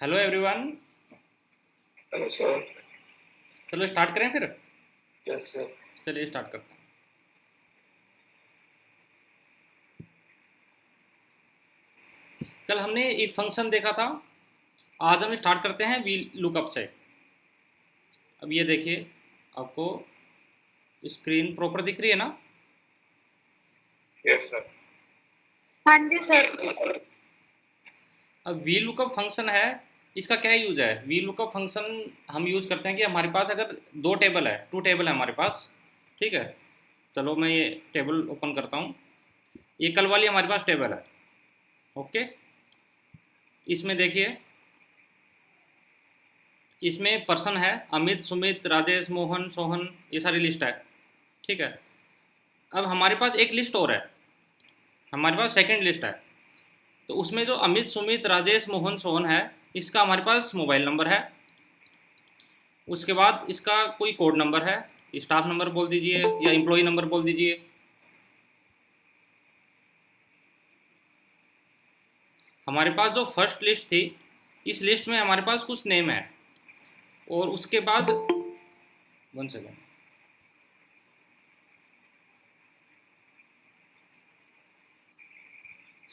Hello everyone. Hello sir. चलो start करें फिर। Yes sir. चलिए स्टार्ट करते हैं। कल हमने एक फंक्शन देखा था। आज हम स्टार्ट करते हैं वी लुकअप से। अब ये देखिए, आपको स्क्रीन प्रॉपर दिख रही है ना। Yes sir. हाँ जी सर। अब वी लुकअप फंक्शन है, इसका क्या यूज है। वी लुकअप फंक्शन हम यूज करते हैं कि हमारे पास अगर दो टेबल है, टू टेबल है हमारे पास। ठीक है, चलो मैं ये टेबल ओपन करता हूँ। ये कल वाली हमारे पास टेबल है। ओके, इसमें देखिए, इसमें पर्सन है अमित, सुमित, राजेश, मोहन, सोहन, ये सारी लिस्ट है। ठीक है, अब हमारे पास एक लिस्ट और है, हमारे पास सेकंड लिस्ट है। तो उसमें जो अमित, सुमित, राजेश, मोहन, सोहन है, इसका हमारे पास मोबाइल नंबर है। उसके बाद इसका कोई कोड नंबर है, स्टाफ नंबर बोल दीजिए या एम्प्लॉय नंबर बोल दीजिए। हमारे पास जो फर्स्ट लिस्ट थी, इस लिस्ट में हमारे पास कुछ नेम है। और उसके बाद 1 सेकेंड,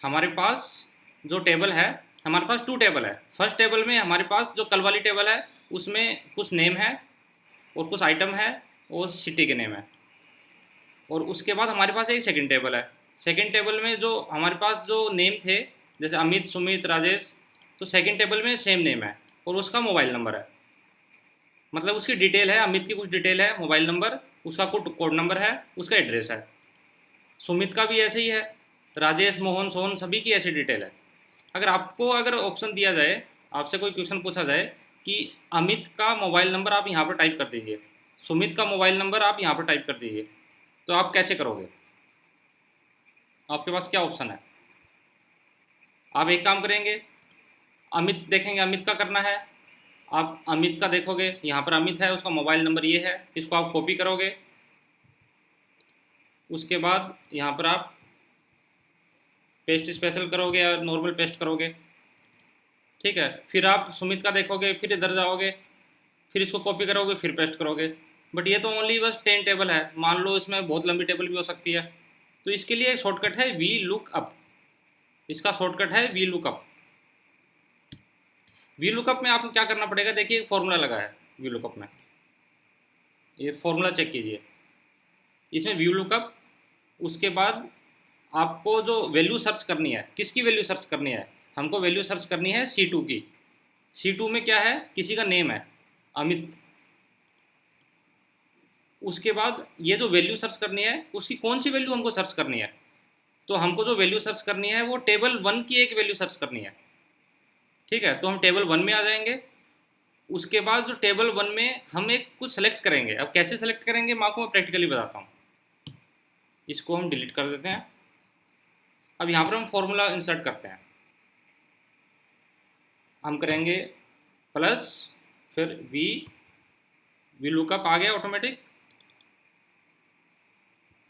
हमारे पास जो टेबल है, हमारे पास टू टेबल है। फर्स्ट टेबल में हमारे पास जो कल वाली टेबल है, उसमें कुछ नेम है और कुछ आइटम है और सिटी के नेम है। और उसके बाद हमारे पास एक सेकंड टेबल है। सेकंड टेबल में जो हमारे पास जो नेम थे, जैसे अमित, सुमित, राजेश, तो सेकंड टेबल में सेम नेम है और उसका मोबाइल नंबर है। मतलब उसकी डिटेल है, अमित की कुछ डिटेल है, मोबाइल नंबर, उसका कोड नंबर है, उसका एड्रेस है। सुमित का भी ऐसे ही है, राजेश, मोहन, सोहन सभी की ऐसी डिटेल है। अगर आपको अगर ऑप्शन दिया जाए, आपसे कोई क्वेश्चन पूछा जाए कि अमित का मोबाइल नंबर आप यहाँ पर टाइप कर दीजिए, सुमित का मोबाइल नंबर आप यहाँ पर टाइप कर दीजिए, तो आप कैसे करोगे। आपके पास क्या ऑप्शन है। आप एक काम करेंगे, अमित देखेंगे, अमित का करना है। आप अमित का देखोगे, यहाँ पर अमित है, उसका मोबाइल नंबर ये है, इसको आप कॉपी करोगे। उसके बाद यहाँ पर आप पेस्ट स्पेशल करोगे या नॉर्मल पेस्ट करोगे। ठीक है, फिर आप सुमित का देखोगे, फिर इधर जाओगे, फिर इसको कॉपी करोगे, फिर पेस्ट करोगे। बट ये तो ओनली बस 10 टेबल है, मान लो इसमें बहुत लंबी टेबल भी हो सकती है। तो इसके लिए एक शॉर्टकट है वी लुक अप। इसका शॉर्टकट है V lookup. V lookup में आपको क्या करना पड़ेगा, देखिए एक फॉर्मूला लगा है वी लुकअप में, ये फॉर्मूला चेक कीजिए। इसमें वी लुकअप, उसके बाद आपको जो वैल्यू सर्च करनी है, किसकी वैल्यू सर्च करनी है, हमको वैल्यू सर्च करनी है C2 की। C2 में क्या है, किसी का नेम है अमित। उसके बाद ये जो वैल्यू सर्च करनी है, उसकी कौन सी वैल्यू हमको सर्च करनी है, तो हमको जो वैल्यू सर्च करनी है वो टेबल 1 की एक वैल्यू सर्च करनी है। ठीक है, तो हम टेबल 1 में आ जाएंगे। उसके बाद जो टेबल 1 में हम एक कुछ सेलेक्ट करेंगे। अब कैसे सेलेक्ट करेंगे मैं आपको प्रैक्टिकली बताता हूँ। इसको हम डिलीट कर देते हैं। अब यहाँ पर हम फॉर्मूला इंसर्ट करते हैं। हम करेंगे प्लस, फिर वी लुकअप आ गया ऑटोमेटिक।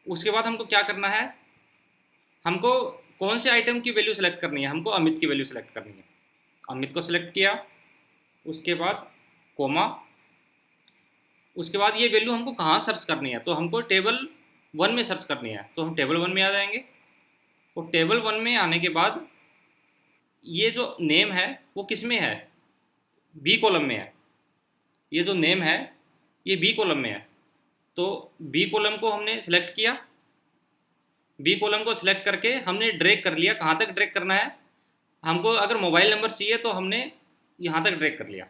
उसके बाद हमको क्या करना है, हमको कौन से आइटम की वैल्यू सेलेक्ट करनी है, हमको अमित की वैल्यू सेलेक्ट करनी है। अमित को सेलेक्ट किया, उसके बाद कोमा। उसके बाद ये वैल्यू हमको कहाँ सर्च करनी है, तो हमको टेबल 1 में सर्च करनी है, तो हम टेबल 1 में आ जाएंगे। और टेबल 1 में आने के बाद ये जो नेम है वो किस में है, बी कॉलम में है। ये जो नेम है ये बी कॉलम में है, तो बी कॉलम को हमने सेलेक्ट किया। बी कॉलम को सिलेक्ट करके हमने ड्रैग कर लिया। कहाँ तक ड्रैग करना है, हमको अगर मोबाइल नंबर चाहिए तो हमने यहाँ तक ड्रैग कर लिया।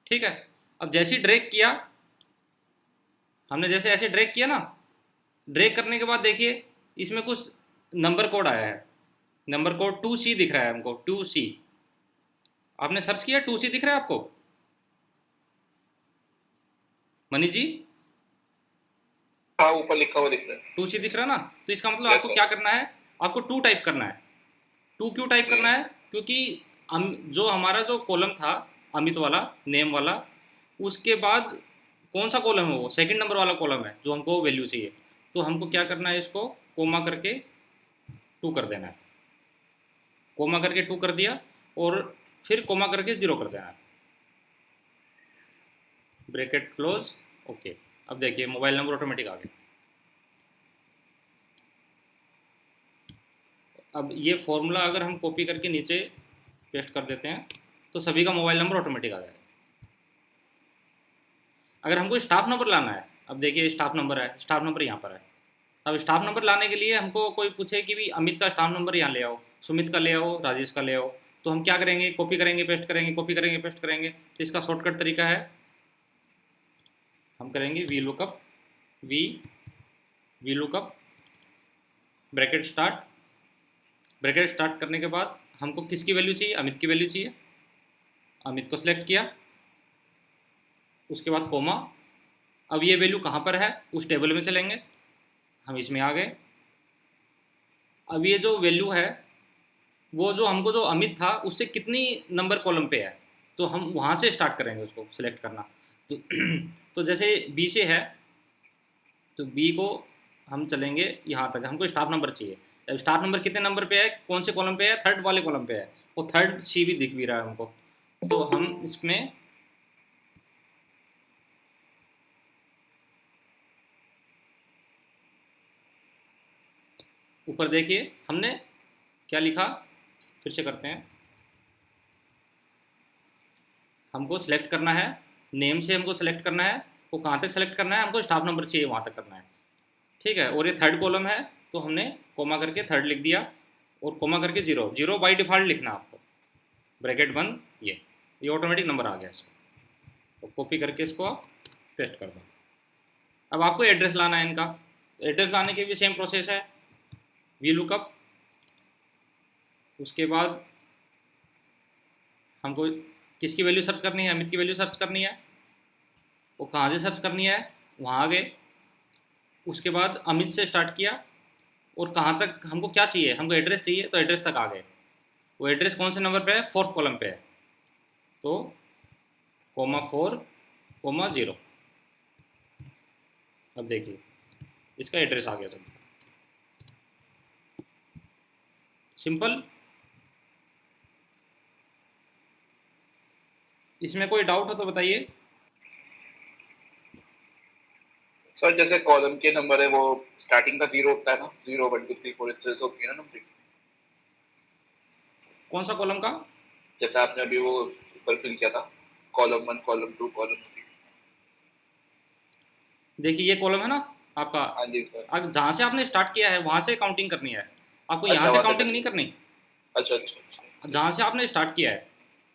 ठीक है, अब जैसे ही ड्रैग किया, हमने जैसे ऐसे ड्रैग किया ना, ड्रैग करने के बाद देखिए इसमें कुछ नंबर कोड आया है। नंबर कोड 2C दिख रहा है हमको, 2C। आपने सर्च किया, 2C दिख रहा है आपको मनीष जी। हाँ, ऊपर लिखा हुआ दिख रहा है। 2C दिख रहा है ना, तो इसका मतलब यस आपको सर। क्या करना है, आपको 2 टाइप करना है। 2 क्यों टाइप करना है, क्योंकि जो हमारा जो कॉलम था अमित वाला, नेम वाला, उसके बाद कौन सा कॉलम है, वो सेकंड नंबर वाला कॉलम है जो हमको वैल्यू चाहिए। तो हमको क्या करना है, इसको कोमा करके 2 कर देना है। कोमा करके 2 कर दिया। और फिर कोमा करके 0 कर देना है, ब्रैकेट क्लोज, ओके। अब देखिए मोबाइल नंबर ऑटोमेटिक आ गया। अब ये फॉर्मूला अगर हम कॉपी करके नीचे पेस्ट कर देते हैं तो सभी का मोबाइल नंबर ऑटोमेटिक आ जाएगा। अगर हमको स्टाफ नंबर लाना है, अब देखिए स्टाफ नंबर है, स्टाफ नंबर यहाँ पर है। अब स्टाफ नंबर लाने के लिए हमको कोई पूछे कि भी अमित का स्टाफ नंबर यहाँ ले आओ, सुमित का ले आओ, राजेश का ले आओ, तो हम क्या करेंगे, कॉपी करेंगे पेस्ट करेंगे, कॉपी करेंगे पेस्ट करेंगे। तो इसका शॉर्टकट तरीका है, हम करेंगे V lookup, V lookup bracket start, bracket start करने के बाद हमको किसकी वैल्यू चाहिए, अमित की वैल्यू चाहिए, अमित को सिलेक्ट किया, उसके बाद कोमा। अब ये वैल्यू कहाँ पर है, उस टेबल में चलेंगे, हम इसमें आ गए। अब ये जो वैल्यू है वो जो हमको जो अमित था उससे कितनी नंबर कॉलम पे है, तो हम वहाँ से स्टार्ट करेंगे उसको सिलेक्ट करना। तो तो जैसे बी से है तो बी को हम चलेंगे यहाँ तक, हमको स्टाफ नंबर चाहिए। अब स्टाफ नंबर कितने नंबर पे है, कौन से कॉलम पे है, थर्ड वाले कॉलम पे है, वो थर्ड सी भी दिख भी रहा है हमको। तो हम इसमें ऊपर देखिए हमने क्या लिखा, फिर से करते हैं। हमको सिलेक्ट करना है, नेम से हमको सिलेक्ट करना है, वो कहाँ तक सेलेक्ट करना है, हमको स्टाफ नंबर चाहिए वहाँ तक करना है, ठीक है। और ये थर्ड कॉलम है तो हमने कोमा करके थर्ड लिख दिया, और कोमा करके 0, 0 बाई डिफ़ॉल्ट लिखना आपको, ब्रैकेट बंद। ये ऑटोमेटिक नंबर आ गया इसको, तो कॉपी करके इसको पेस्ट कर दो। अब आपको एड्रेस लाना है इनका, एड्रेस लाने की भी सेम प्रोसेस है, वी लुकअप, उसके बाद हमको किसकी वैल्यू सर्च करनी है, अमित की वैल्यू सर्च करनी है, वो कहाँ से सर्च करनी है, वहाँ आ गए। उसके बाद अमित से स्टार्ट किया, और कहाँ तक हमको क्या चाहिए, हमको एड्रेस चाहिए, तो एड्रेस तक आ गए। वो एड्रेस कौन से नंबर पे है, 4th कॉलम पे है, तो कोमा 4 कोमा 0। अब देखिए इसका एड्रेस आ गया सब, सिंपल। इसमें कोई डाउट हो तो बताइए। सर जैसे कॉलम के नंबर है वो स्टार्टिंग का 0 होता है ना, 0 1 2 3 4 इस तरह से होती है ना नंबरिंग। कौन सा कॉलम का, जैसे आपने अभी वो ऊपर फिल किया था, कॉलम 1 कॉलम 2 कॉलम 3। देखिए ये कॉलम है ना आपका, हाँ जी सर। जहाँ से आपने स्टार्ट किया है वहाँ से काउंटिंग करनी है आपको, यहाँ अच्छा से वहाँ काउंटिंग से, नहीं करनी। अच्छा अच्छा अच्छा, जहाँ से आपने स्टार्ट किया है,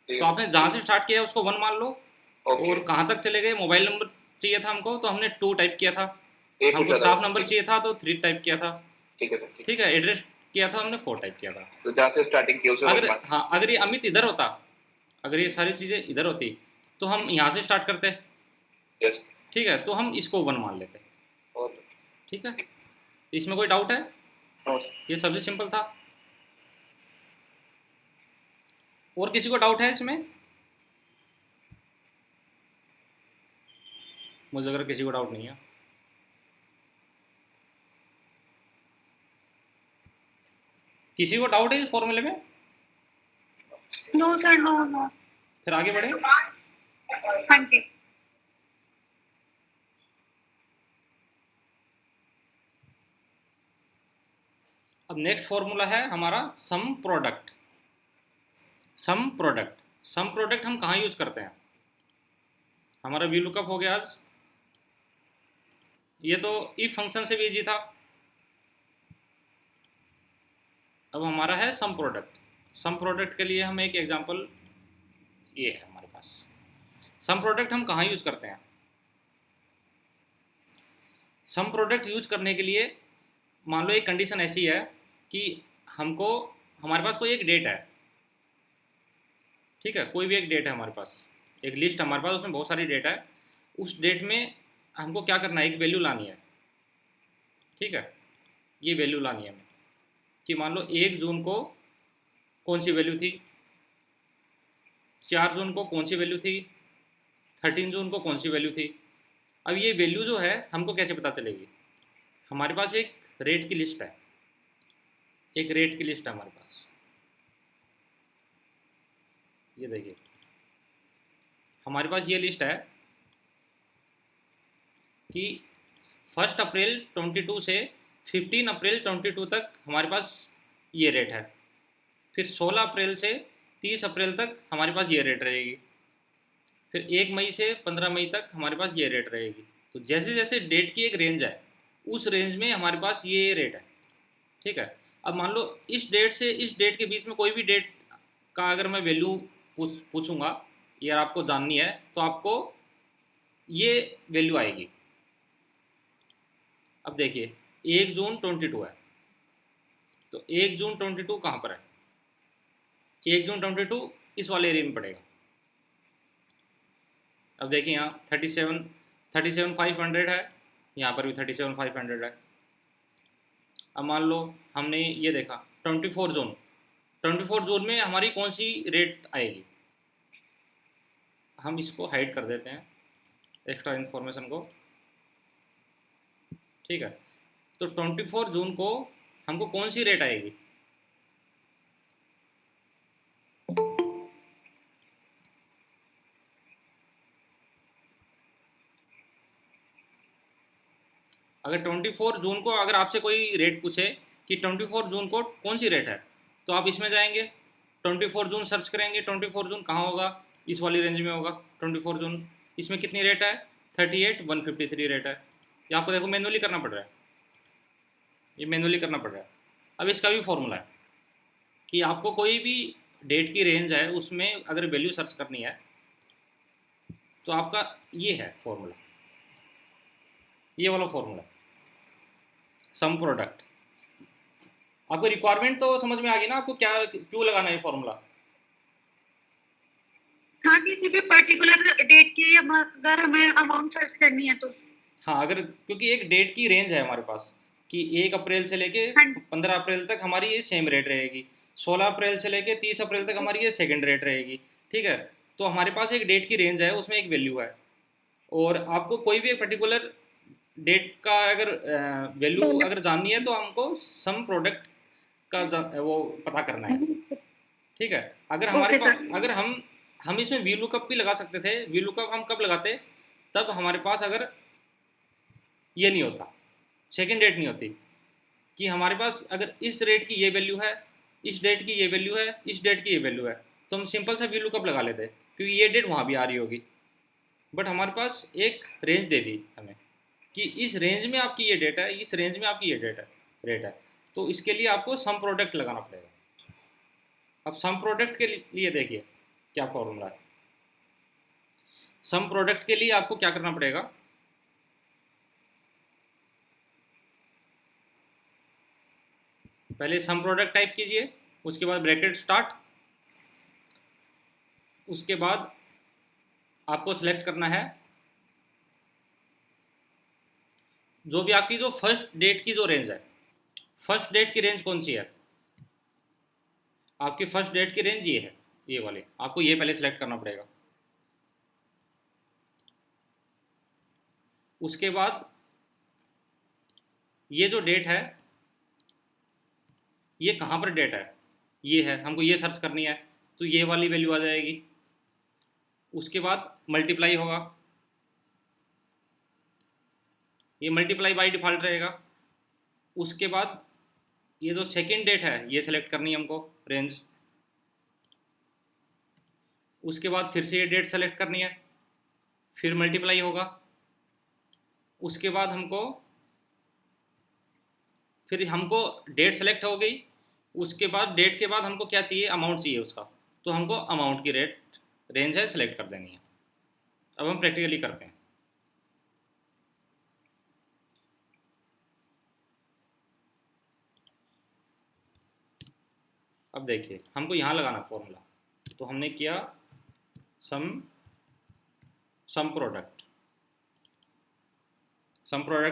ठीक तो आपने जहाँ से स्टार्ट किया है उसको 1 मान लो। है। ओके, और कहाँ तक चले गए, मोबाइल नंबर चाहिए था हमको तो हमने 2 टाइप किया था, एक हमको पूछा था, स्टाफ नंबर ठीक चाहिए था तो 3 टाइप किया था, ठीक है सर, ठीक है। ठीक है। एड्रेस किया था हमने 4 टाइप किया था। तो जहाँ से स्टार्टिंग की उसे वन अगर मान। हाँ, अगर ये अमित इधर होता, अगर ये सारी चीज़ें इधर होती तो हम यहाँ से स्टार्ट करते, यस। ठीक है, तो हम इसको 1 मान लेते, और ठीक है। इसमें कोई डाउट है, नो ये सबसे सिंपल था। और किसी को डाउट है इसमें, मुझे अगर किसी को डाउट नहीं है, किसी को डाउट है इस फॉर्मूले में, नो सर, नो नो। फिर आगे बढ़े। हाँ जी। अब नेक्स्ट फॉर्मूला है हमारा some product. Some product, some product हम कहाँ यूज करते हैं, हमारा वी लुकअप हो गया आज, ये तो इफ फंक्शन से भी इजी था। अब हमारा है सम प्रोडक्ट। सम प्रोडक्ट के लिए हम एक एग्जांपल, ये है हमारे पास। सम प्रोडक्ट हम कहाँ यूज करते हैं, सम प्रोडक्ट यूज करने के लिए मान लो एक कंडीशन ऐसी है कि हमको, हमारे पास कोई एक डेट है, ठीक है, कोई भी एक डेट है हमारे पास, एक लिस्ट हमारे पास, उसमें बहुत सारी डेटा है। उस डेट में हमको क्या करना है, एक वैल्यू लानी है, ठीक है। ये वैल्यू लानी है हमें कि मान लो 1 जून को कौन सी वैल्यू थी, 4 जून को कौन सी वैल्यू थी, 13 जून को कौन सी वैल्यू थी। अब ये वैल्यू जो है हमको कैसे पता चलेगी, हमारे पास एक रेट की लिस्ट है, एक रेट की लिस्ट है हमारे पास, ये देखिए हमारे पास ये लिस्ट है कि 1 अप्रैल 22 से 15 अप्रैल 22 तक हमारे पास ये रेट है। फिर 16 अप्रैल से 30 अप्रैल तक हमारे पास ये रेट रहेगी। फिर 1 मई से 15 मई तक हमारे पास ये रेट रहेगी। तो जैसे जैसे डेट की एक रेंज है उस रेंज में हमारे पास ये रेट है। ठीक है। अब मान लो इस डेट से इस डेट के बीच में कोई भी डेट का अगर मैं वैल्यू पूछूंगा या आपको जाननी है तो आपको ये वैल्यू आएगी। अब देखिए 1 जून 22 है, तो 1 जून 22 कहाँ पर है? 1 जून 22 इस वाले एरिया में पड़ेगा। अब देखिए यहाँ 37,500 है, यहाँ पर भी 37,500 है। अब मान लो हमने ये देखा 24 जून में हमारी कौन सी रेट आएगी। हम इसको हाइड कर देते हैं एक्स्ट्रा इन्फॉर्मेशन को। ठीक है, तो 24 जून को हमको कौन सी रेट आएगी? अगर 24 जून को अगर आपसे कोई रेट पूछे कि 24 जून को कौन सी रेट है, तो आप इसमें जाएंगे 24 जून सर्च करेंगे। 24 जून कहाँ होगा? इस वाली रेंज में होगा 24 जून। इसमें कितनी रेट है? 38,153 रेट है। ये आपको देखो मैनुअली करना पड़ रहा है, ये मैनुअली करना पड़ रहा है। अब इसका भी फॉर्मूला है कि आपको कोई भी डेट की रेंज है उसमें अगर वैल्यू सर्च करनी है तो आपका ये है फॉर्मूला, ये वाला फॉर्मूला सम प्रोडक्ट। आपको रिक्वायरमेंट तो समझ में आ गई ना, आपको क्या क्यों लगाना है फॉर्मूला? हाँ, किसी भी पर्टिकुलर डेट की अगर हमें अमाउंट सर्च करनी है तो। हाँ, अगर क्योंकि एक डेट की रेंज है हमारे पास कि 1 अप्रैल से लेके हाँ 15 अप्रैल तक हमारी ये सेम रेट रहेगी, 16 अप्रैल से लेके 30 अप्रैल तक हमारी ये सेकंड रेट रहेगी। ठीक है, तो हमारे पास एक डेट की रेंज है, उसमें एक वैल्यू है, और आपको कोई भी एक पर्टिकुलर डेट का अगर वैल्यू अगर जाननी है तो हमको सम प्रोडक्ट का वो पता करना है। ठीक है, अगर हमारे ओके पास सर। अगर हम इसमें वी लुकअप भी लगा सकते थे। वी लुकअप हम कब लगाते? तब हमारे पास अगर ये नहीं होता, सेकंड डेट नहीं होती, कि हमारे पास अगर इस रेट की ये वैल्यू है, इस डेट की ये वैल्यू है, इस डेट की ये वैल्यू है, तो हम सिंपल सा वी लुकअप लगा लेते क्योंकि ये डेट वहाँ भी आ रही होगी। बट हमारे पास एक रेंज दे दी हमें कि इस रेंज में आपकी ये डेट है, इस रेंज में आपकी ये रेट है, तो इसके लिए आपको सम प्रोडक्ट लगाना पड़ेगा। अब सम प्रोडक्ट के लिए देखिए क्या फॉर्मूला है। सम प्रोडक्ट के लिए आपको क्या करना पड़ेगा? पहले सम प्रोडक्ट टाइप कीजिए, उसके बाद ब्रैकेट स्टार्ट, उसके बाद आपको सेलेक्ट करना है जो भी आपकी जो फर्स्ट डेट की जो रेंज है। फर्स्ट डेट की रेंज कौन सी है? आपकी फर्स्ट डेट की रेंज ये है, ये वाली। आपको ये पहले सेलेक्ट करना पड़ेगा। उसके बाद ये जो डेट है ये कहाँ पर डेट है? ये है, हमको ये सर्च करनी है, तो ये वाली वैल्यू आ जाएगी। उसके बाद मल्टीप्लाई होगा, ये मल्टीप्लाई बाय डिफ़ॉल्ट रहेगा। उसके बाद ये जो सेकंड डेट है ये सेलेक्ट करनी है हमको, रेंज। उसके बाद फिर से ये डेट सेलेक्ट करनी है, फिर मल्टीप्लाई होगा। उसके बाद फिर हमको डेट सेलेक्ट हो गई। उसके बाद डेट के बाद हमको क्या चाहिए? अमाउंट चाहिए उसका, तो हमको अमाउंट की रेंज है सेलेक्ट कर देनी है। अब हम प्रैक्टिकली करते हैं। अब देखिए हमको यहाँ लगाना फॉर्मूला, तो हमने किया सम प्रोडक्ट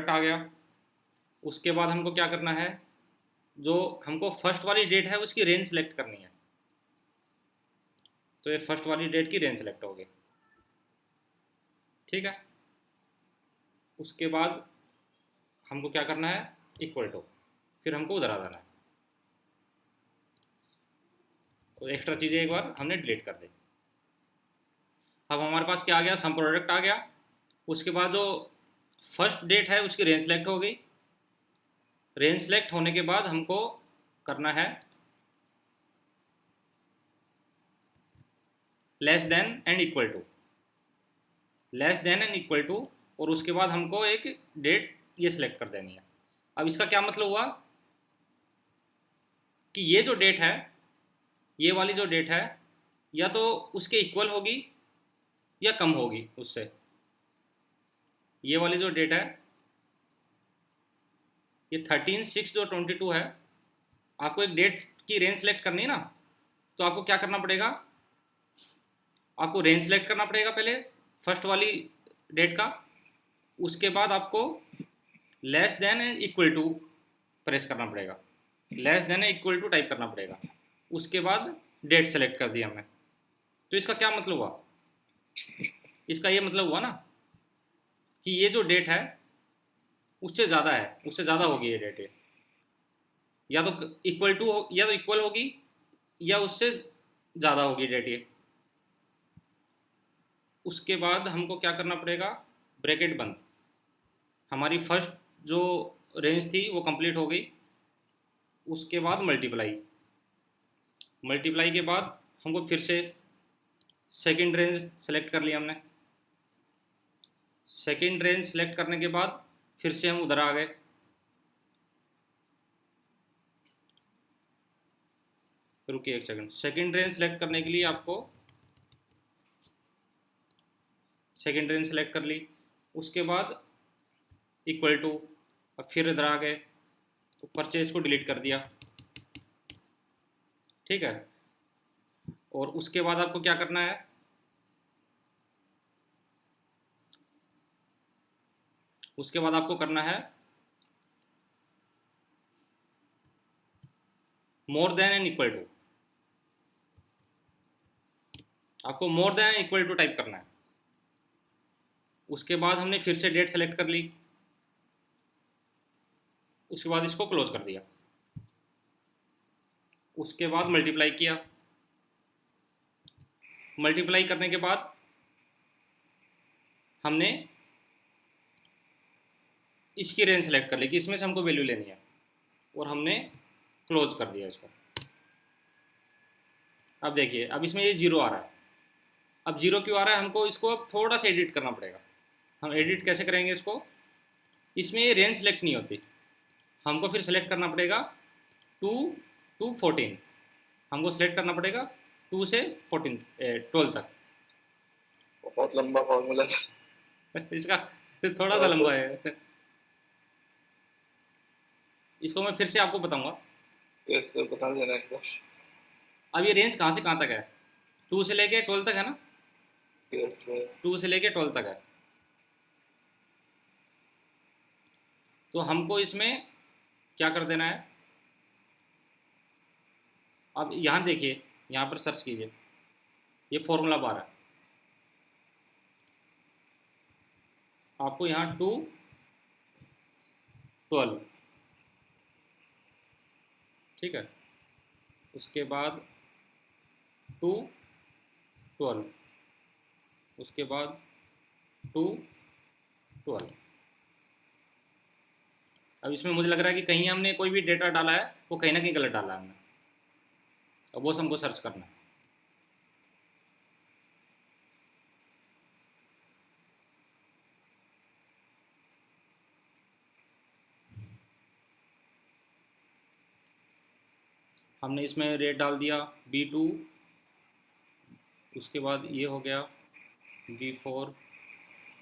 आ गया। उसके बाद हमको क्या करना है? जो हमको फर्स्ट वाली डेट है उसकी रेंज सेलेक्ट करनी है, तो ये फर्स्ट वाली डेट की रेंज सेलेक्ट हो गई। ठीक है, उसके बाद हमको क्या करना है? इक्वल टू, फिर हमको उधर आ जाना है। तो एक्स्ट्रा चीज़ें एक बार हमने डिलीट कर दी। अब हमारे पास क्या आ गया, सम प्रोडक्ट आ गया। उसके बाद जो फर्स्ट डेट है उसकी रेंज सेलेक्ट हो गई। रेंज सेलेक्ट होने के बाद हमको करना है less than and equal to, less than and equal to, और उसके बाद हमको एक डेट ये सिलेक्ट कर देनी है। अब इसका क्या मतलब हुआ कि ये जो डेट है, ये वाली जो डेट है, या तो उसके इक्वल होगी या कम होगी उससे। ये वाली जो डेट है, ये 13/6 जो 22 है, आपको एक डेट की रेंज सेलेक्ट करनी है ना, तो आपको क्या करना पड़ेगा, आपको रेंज सेलेक्ट करना पड़ेगा पहले फर्स्ट वाली डेट का। उसके बाद आपको less than and equal to press करना पड़ेगा, less than and equal to type करना पड़ेगा। उसके बाद डेट सेलेक्ट कर दी हमने। तो इसका क्या मतलब हुआ, इसका ये मतलब हुआ ना कि ये जो डेट है उससे ज़्यादा है, उससे ज़्यादा होगी ये डेट, या तो इक्वल टू हो, या तो इक्वल होगी या उससे ज़्यादा होगी डेट ये। उसके बाद हमको क्या करना पड़ेगा, ब्रैकेट बंद। हमारी फर्स्ट जो रेंज थी वो कंप्लीट हो गई। उसके बाद मल्टीप्लाई, मल्टीप्लाई के बाद हमको फिर से सेकंड रेंज सेलेक्ट कर लिया हमने। सेकंड रेंज सेलेक्ट करने के बाद फिर से हम उधर आ गए। रुकिए एक सेकंड, सेकंड रेंज सेलेक्ट करने के लिए आपको सेकंड रेंज सेलेक्ट कर ली। उसके बाद इक्वल टू, अब फिर इधर आ गए तो परचेज को डिलीट कर दिया, ठीक है। और उसके बाद आपको क्या करना है, उसके बाद आपको करना है more than and equal to. आपको more than and equal to type करना है। उसके बाद हमने फिर से डेट सेलेक्ट कर ली। उसके बाद इसको क्लोज कर दिया। उसके बाद मल्टीप्लाई किया। मल्टीप्लाई करने के बाद हमने इसकी रेंज सेलेक्ट कर ली कि इसमें से हमको वैल्यू लेनी है, और हमने क्लोज कर दिया इसको। अब देखिए, अब इसमें ये जीरो आ रहा है। अब जीरो क्यों आ रहा है, हमको इसको अब थोड़ा सा एडिट करना पड़ेगा। हम एडिट कैसे करेंगे इसको, इसमें ये रेंज सेलेक्ट नहीं होती, हमको फिर सेलेक्ट करना पड़ेगा 2 to 14। हमको सेलेक्ट करना पड़ेगा 2 से 12 तक। बहुत लंबा फॉर्मूला है। इसका थोड़ा सा लंबा है, इसको मैं फिर से आपको बताऊंगा। इससे बता देना एक बार। अब ये रेंज कहाँ से कहाँ तक है, 2 से लेके 12 तक है ना, Yes, 2 से लेके 12 तक है। तो हमको इसमें क्या कर देना है, अब यहाँ देखिए, यहाँ पर सर्च कीजिए, ये फॉर्मूला बार है। आपको यहाँ 2 12, ठीक है। उसके बाद 2 12, उसके बाद 2 12। अब इसमें मुझे लग रहा है कि कहीं हमने कोई भी डेटा डाला है वो कहीं ना कहीं गलत डाला है हमने, अब वो हमको सर्च करना है। हमने इसमें रेट डाल दिया B2, उसके बाद ये हो गया B4,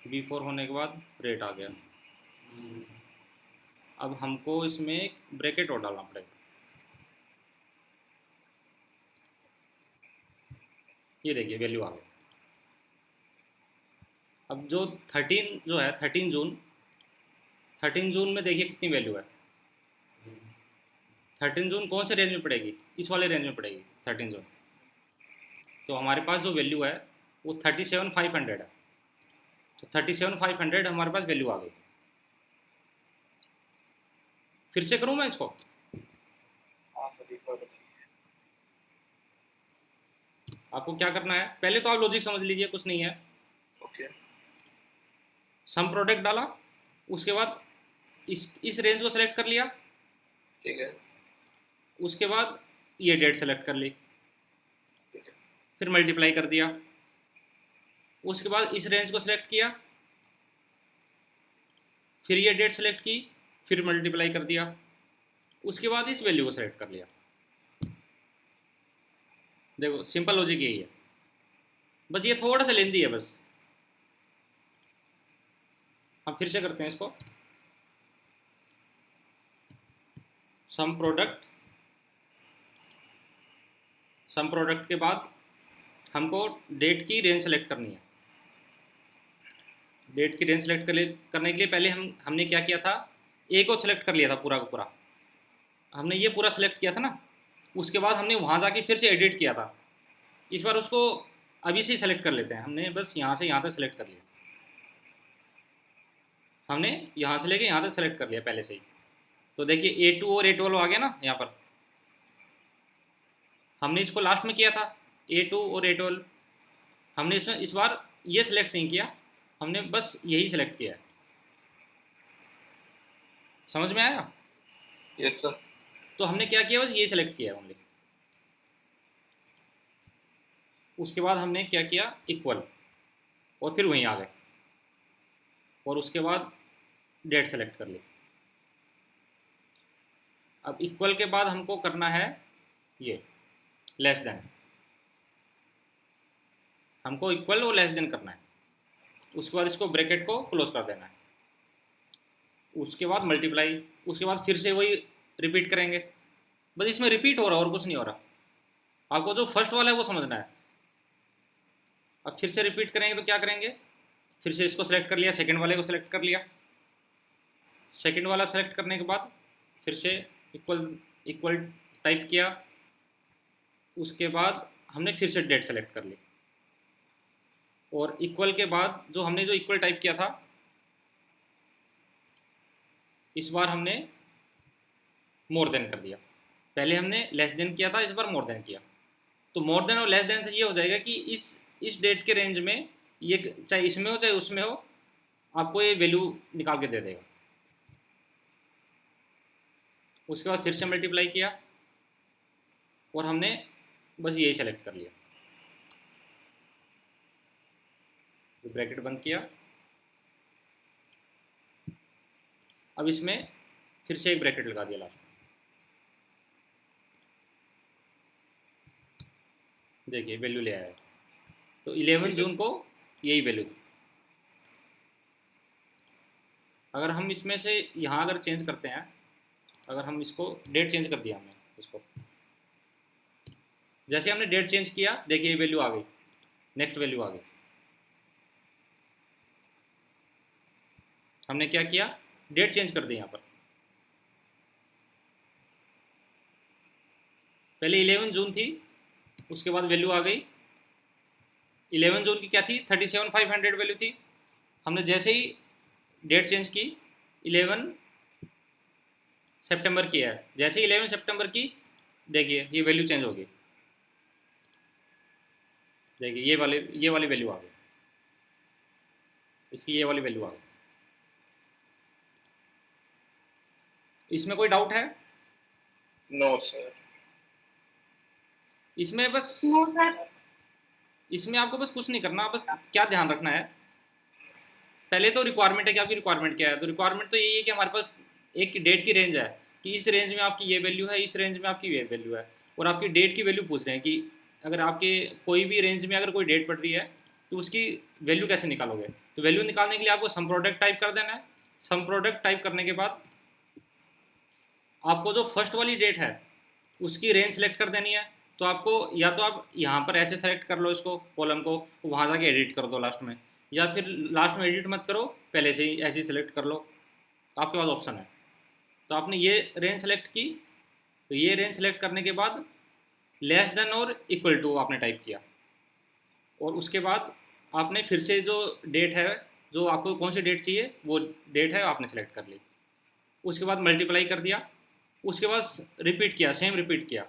B4 होने के बाद रेट आ गया। अब हमको इसमें एक ब्रैकेट और डालना पड़ेगा। ये देखिए वैल्यू आ गई। अब जो 13 जो है 13 जून, 13 जून में देखिए कितनी वैल्यू है। 13 जून कौन से रेंज में पड़ेगी, इस वाले रेंज में पड़ेगी 13 जून। तो हमारे पास जो वैल्यू है वो 37,500 है। तो 37,500 हमारे पास वैल्यू आ गई। फिर से करूँ मैं इसको, हाँ सर एक बार बताइए। आपको क्या करना है, पहले तो आप लॉजिक समझ लीजिए, कुछ नहीं है। ओके सम प्रोडक्ट डाला, उसके बाद इस रेंज को सेलेक्ट कर लिया, ठीक है उसके बाद ये डेट सेलेक्ट कर ली, ठीक है फिर मल्टीप्लाई कर दिया, उसके बाद इस रेंज को सिलेक्ट किया, फिर ये डेट सेलेक्ट की, फिर मल्टीप्लाई कर दिया, उसके बाद इस वैल्यू को सेलेक्ट कर लिया। देखो सिंपल लॉजिक यही है, बस ये थोड़ा सा लेंदी है बस। हम फिर से करते हैं इसको, सम प्रोडक्ट के बाद हमको डेट की रेंज सेलेक्ट करनी है। डेट की रेंज सेलेक्ट करने के लिए पहले हमने क्या किया था, ए को सिलेक्ट कर लिया था पूरा का पूरा, हमने ये पूरा सेलेक्ट किया था ना, उसके बाद हमने वहाँ जाके फिर से एडिट किया था। इस बार उसको अभी से ही सेलेक्ट कर लेते हैं, हमने बस यहाँ से यहाँ तक सेलेक्ट कर लिया, हमने यहाँ से लेके यहाँ तक सेलेक्ट कर लिया पहले से ही। तो देखिए A2 और A12 आ गया ना यहाँ पर, हमने इसको लास्ट में किया था A2 और A12, हमने इसमें इस बार ये सिलेक्ट नहीं किया, हमने बस यही सिलेक्ट किया है। समझ में आया? यस सर तो हमने क्या किया, बस ये सिलेक्ट किया है ओनली। उसके बाद हमने क्या किया, इक्वल, और फिर वहीं आ गए, और उसके बाद डेट सेलेक्ट कर ली। अब इक्वल के बाद हमको करना है ये लेस देन, हमको इक्वल और लेस देन करना है। उसके बाद इसको ब्रैकेट को क्लोज कर देना है, उसके बाद मल्टीप्लाई, उसके बाद फिर से वही रिपीट करेंगे। बस इसमें रिपीट हो रहा है और कुछ नहीं हो रहा, आपको जो फर्स्ट वाला है वो समझना है। अब फिर से रिपीट करेंगे तो क्या करेंगे, फिर से इसको सेलेक्ट कर लिया, सेकंड वाले को सेलेक्ट कर लिया, सेकंड वाला सेलेक्ट करने के बाद फिर से इक्वल टाइप किया, उसके बाद हमने फिर से डेट सेलेक्ट कर ली, और इक्वल के बाद जो इक्वल टाइप किया था, इस बार हमने मोर देन कर दिया। पहले हमने लेस देन किया था, इस बार मोर देन किया। तो मोर देन और लेस देन से ये हो जाएगा कि इस डेट के रेंज में ये चाहे इसमें हो चाहे उसमें हो, आपको ये वैल्यू निकाल के दे देगा। उसके बाद फिर से मल्टीप्लाई किया, और हमने बस यही सेलेक्ट कर लिया, तो ब्रैकेट बंद किया। अब इसमें फिर से एक ब्रैकेट लगा दिया लास्ट में, देखिए वैल्यू ले आया। तो 11 जून को यही वैल्यू थी। अगर हम इसमें से यहाँ अगर चेंज करते हैं, अगर हम इसको डेट चेंज कर दिया हमने इसको, जैसे हमने डेट चेंज किया, देखिए ये वैल्यू आ गई, नेक्स्ट वैल्यू आ गई। हमने क्या किया, डेट चेंज कर दी यहाँ पर। पहले 11 जून थी, उसके बाद वैल्यू आ गई 11 जून की क्या थी, 37,500 वैल्यू थी। हमने जैसे ही डेट चेंज की 11 सितंबर की है, जैसे ही 11 सितंबर की, देखिए ये वैल्यू चेंज हो गई, देखिए ये वाली वैल्यू आ गई, इसकी ये वाली वैल्यू आ गई। इसमें कोई डाउट है? नो सर इसमें बस नो सर। इसमें आपको बस कुछ नहीं करना, बस क्या ध्यान रखना है, पहले तो रिक्वायरमेंट है कि आपकी रिक्वायरमेंट क्या है। तो रिक्वायरमेंट तो यही है कि हमारे पास एक डेट की रेंज है, कि इस रेंज में आपकी ये वैल्यू है, इस रेंज में आपकी ये वैल्यू है, और आपकी डेट की वैल्यू पूछ रहे हैं कि अगर आपके कोई भी रेंज में अगर कोई डेट पड़ रही है तो उसकी वैल्यू कैसे निकालोगे। तो वैल्यू निकालने के लिए आपको सम प्रोडक्ट टाइप कर देना है। सम प्रोडक्ट टाइप करने के बाद आपको जो फर्स्ट वाली डेट है उसकी रेंज सेलेक्ट कर देनी है। तो आपको या तो आप यहाँ पर ऐसे सेलेक्ट कर लो इसको, कॉलम को, वहाँ जाके एडिट कर दो लास्ट में, या फिर लास्ट में एडिट मत करो, पहले से ही ऐसे ही सेलेक्ट कर लो, आपके पास ऑप्शन है। तो आपने ये रेंज सेलेक्ट की, तो ये रेंज सेलेक्ट करने के बाद लेस देन और इक्वल टू आपने टाइप किया, और उसके बाद आपने फिर से जो डेट है, जो आपको कौन सी डेट चाहिए वो डेट है आपने सेलेक्ट कर ली, उसके बाद मल्टीप्लाई कर दिया, उसके बाद रिपीट किया, सेम रिपीट किया।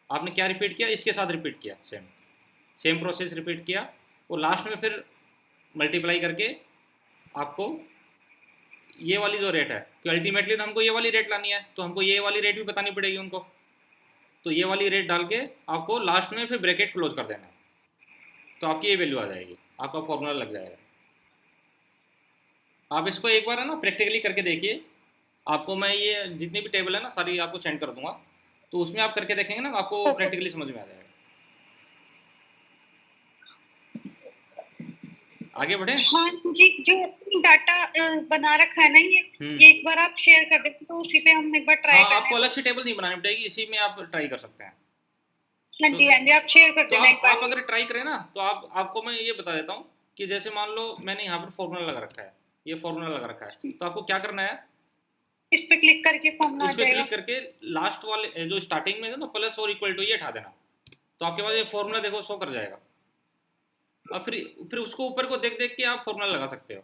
आपने क्या रिपीट किया, इसके साथ रिपीट किया सेम, सेम प्रोसेस रिपीट किया और लास्ट में फिर मल्टीप्लाई करके आपको ये वाली जो रेट है, कि अल्टीमेटली तो हमको ये वाली रेट लानी है, तो हमको ये वाली रेट भी बतानी पड़ेगी उनको। तो ये वाली रेट डाल के आपको लास्ट में फिर ब्रैकेट क्लोज कर देना है, तो आपकी ये वैल्यू आ जाएगी, आपका फॉर्मूला लग जाएगा। आप इसको एक बार है ना प्रैक्टिकली करके देखिए, आपको मैं ये जितनी भी टेबल है ना सारी आपको सेंड कर दूंगा, तो उसमें आप करके देखेंगे ना, आपको ओके। प्रैक्टिकली समझ में आ जाएगा। आगे बढ़े। हाँ जी, जो डाटा बना रखा है ना ये एक बार आप शेयर कर देते तो उसी पे हम एक बार ट्राई हाँ, कर आपको लें। अलग से टेबल नहीं बनानी पड़ेगी, इसी में आप ट्राई कर सकते हैं। हाँ तो जी हाँ जी, आप शेयर कर तो देना एक आप बार। अगर ट्राई करें ना, तो आपको मैं ये बता देता हूँ कि जैसे मान लो मैंने यहाँ पर फॉर्मूला लगा रखा है, ये फॉर्मूला लगा रखा है, तो आपको क्या करना है, इस पे क्लिक करके फॉर्मूला आ इस पे जाएगा। क्लिक करके लास्ट वाले जो स्टार्टिंग में है ना प्लस और इक्वल टू ये हटा देना, तो आपके पास ये फॉर्मूला देखो शो कर जाएगा। अब फिर उसको ऊपर को देख देख के आप फॉर्मूला लगा सकते हो,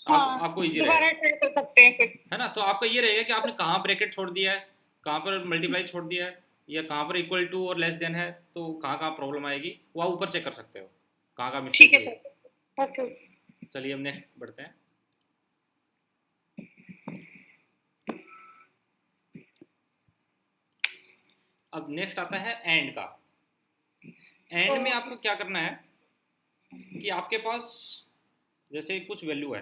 हाँ, आपको इजी दोबारा रहेगा, ट्राई कर सकते हैं फिर। है ना। तो आपका ये रहेगा कि आपने कहाँ ब्रैकेट छोड़ दिया है, कहाँ पर मल्टीप्लाई छोड़ दिया है, या कहाँ पर इक्वल टू और लेस देन है, तो कहाँ कहाँ प्रॉब्लम आएगी वो आप ऊपर चेक कर सकते हो, कहाँ कहाँ मिस्टेक ठीक है हुई है। Sir, okay. चलिए अब नेक्स्ट बढ़ते हैं। अब नेक्स्ट आता है एंड का। एंड में आपको क्या करना है कि आपके पास जैसे कुछ वैल्यू है,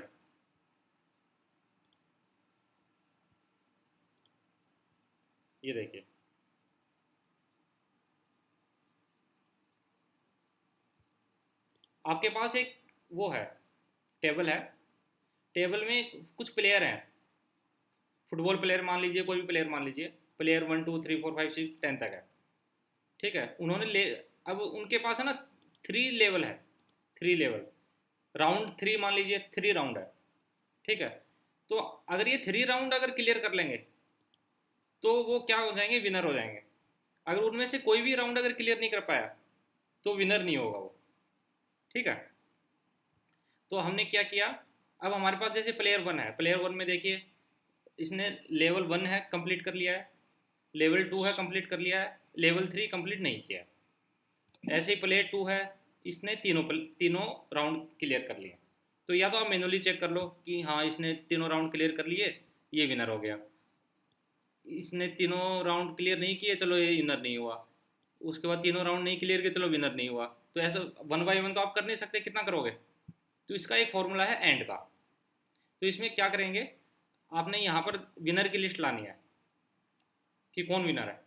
ये देखिए, आपके पास एक वो है, टेबल है, टेबल में कुछ प्लेयर हैं, फुटबॉल प्लेयर मान लीजिए, कोई भी प्लेयर मान लीजिए, प्लेयर 1 2 3 4 5 6 10 तक है, ठीक है। उन्होंने ले अब उनके पास है ना 3 लेवल है, 3 लेवल, राउंड 3 मान लीजिए, 3 राउंड है, ठीक है। तो अगर ये 3 राउंड अगर क्लियर कर लेंगे तो वो क्या हो जाएंगे, विनर हो जाएंगे। अगर उनमें से कोई भी राउंड अगर क्लियर नहीं कर पाया तो विनर नहीं होगा वो, ठीक है। तो हमने क्या किया, अब हमारे पास जैसे प्लेयर 1 है, प्लेयर 1 में देखिए इसने लेवल 1 है कंप्लीट कर लिया है, लेवल 2 है कंप्लीट कर लिया है, लेवल 3 कंप्लीट नहीं किया है। ऐसे ही प्लेयर 2 है, इसने तीनों राउंड क्लियर कर लिए। तो या तो आप मैनुअली चेक कर लो कि हाँ इसने तीनों राउंड क्लियर कर लिए, ये विनर हो गया, इसने तीनों राउंड क्लियर नहीं किए, चलो ये विनर नहीं हुआ, उसके बाद तीनों राउंड नहीं क्लियर किए, चलो विनर नहीं हुआ। तो ऐसा 1 बाय 1 तो आप कर नहीं सकते, कितना करोगे। तो इसका एक फॉर्मूला है एंड का। तो इसमें क्या करेंगे, आपने यहाँ पर विनर की लिस्ट लानी है कि कौन विनर है,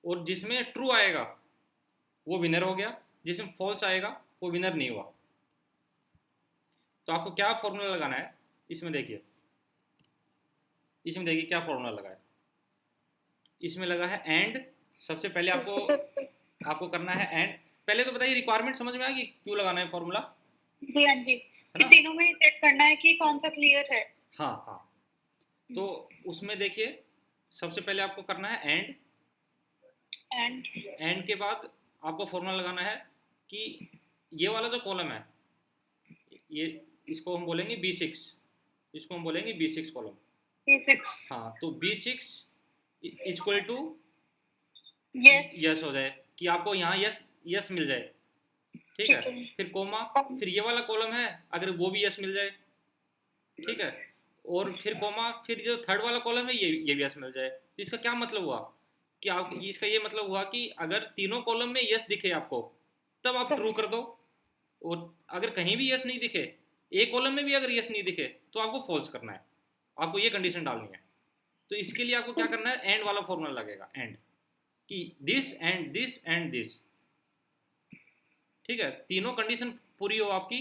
और जिसमें ट्रू आएगा वो विनर हो गया, जिसमें फॉल्स आएगा वो विनर नहीं हुआ। तो आपको क्या फॉर्मूला लगाना है, इसमें देखिए, इसमें देखिए क्या फॉर्मूला लगा है, इसमें लगा है एंड। सबसे पहले आपको करना है एंड। पहले तो बताइए रिक्वायरमेंट समझ में आ गई क्यों लगाना है फॉर्मूला, जी हाँ जी, है कि ना। तीनों में चेक करना है कि कौन सा क्लियर है। हाँ हाँ, तो उसमें देखिए सबसे पहले आपको करना है एंड। एंड एंड के बाद आपको फॉर्मूला लगाना है कि ये वाला जो कॉलम है, ये इसको हम बोलेंगे B6, इसको हम बोलेंगे B6 कॉलम। B6 हाँ, तो B6 equal to yes. Yes हो जाए, कि आपको यहाँ यस यस मिल जाए, ठीक है। ठीक है। फिर कोमा, फिर ये वाला कॉलम है अगर वो भी यस मिल जाए, ठीक है। और फिर कोमा, फिर जो थर्ड वाला कॉलम है ये भी यस मिल जाए। तो इसका क्या मतलब हुआ कि आप, इसका ये मतलब हुआ कि अगर तीनों कॉलम में यस दिखे आपको तब आप तो ट्रू कर दो, और अगर कहीं भी यस नहीं दिखे, एक कॉलम में भी अगर यस नहीं दिखे तो आपको फॉल्स करना है, आपको ये कंडीशन डालनी है। तो इसके लिए आपको क्या करना है, एंड वाला फॉर्मूला लगेगा, एंड कि this and this and this, ठीक है। तीनों कंडीशन पूरी हो आपकी,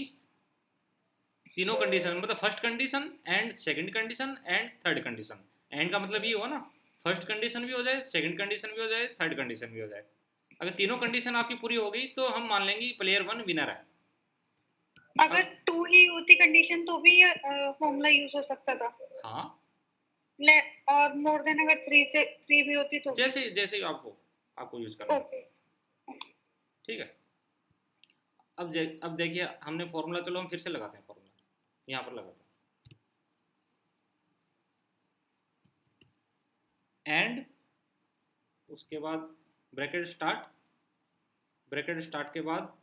तीनों कंडीशन मतलब first condition and second condition and third condition. And का मतलब ये हुआ ना, फर्स्ट कंडीशन भी हो जाए, सेकंड कंडीशन भी हो जाए, थर्ड कंडीशन भी हो जाए। अगर तीनों कंडीशन आपकी पूरी हो गई तो हम मान लेंगे प्लेयर 1 विनर है। अगर 2 ही होती कंडीशन तो भी ये फॉर्मूला यूज हो सकता था। हाँ, ले और मोर देन अगर 3 भी होती तो भी। जैसे जैसे आपको यूज करना है, ओके। ठीक है। अब देखिए हमने फॉर्मूला, चलो हम फिर से लगाते हैं फॉर्मूला, यहाँ पर लगाते हैं एंड, उसके बाद ब्रैकेट स्टार्ट, ब्रैकेट स्टार्ट के बाद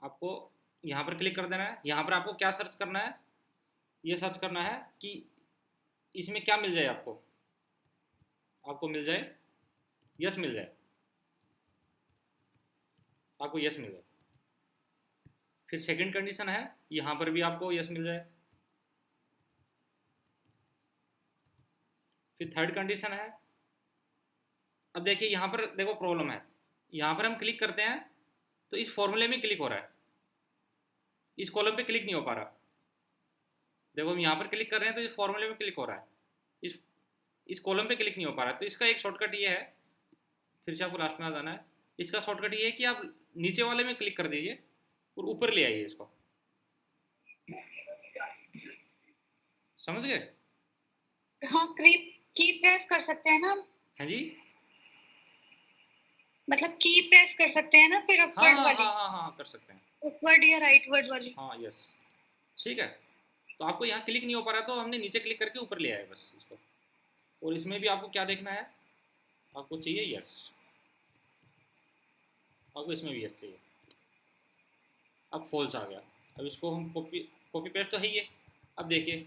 आपको यहाँ पर क्लिक कर देना है। यहाँ पर आपको क्या सर्च करना है, ये सर्च करना है कि इसमें क्या मिल जाए आपको, आपको मिल जाए यस मिल जाए, आपको यस मिल जाए। फिर सेकंड कंडीशन है, यहाँ पर भी आपको यस मिल जाए। फिर थर्ड कंडीशन है, अब देखिए यहाँ पर देखो प्रॉब्लम है, यहाँ पर हम क्लिक करते हैं तो इस फॉर्मूले में क्लिक हो रहा है, इस कॉलम पे क्लिक नहीं हो पा रहा। देखो हम यहाँ पर क्लिक कर रहे हैं तो इस फॉर्मूले में क्लिक हो रहा है, इस कॉलम पे क्लिक नहीं हो पा रहा है। तो इसका एक शॉर्टकट ये है, फिर से आपको लास्ट में आ जाना है, इसका शॉर्टकट ये है कि आप नीचे वाले में क्लिक कर दीजिए और ऊपर ले आइए इसको, समझ गए? हाँ, की प्रेस कर सकते हैं ना हम? हाँ जी, मतलब की प्रेस कर सकते हैं ना फिर हाँ अपवर्ड हाँ वाली? हाँ हाँ हाँ कर सकते हैं, अपवर्ड या राइटवर्ड वाली? हाँ यस, ठीक है। तो आपको यहाँ क्लिक नहीं हो पा रहा तो हमने नीचे क्लिक करके ऊपर ले आया बस इसको। और इसमें भी आपको क्या देखना है, आपको चाहिए यस, आपको इसमें भी यस चाहिए। अब फॉल्स आ गया, अब इसको हम कॉपी पेस्ट तो है ही है। अब देखिए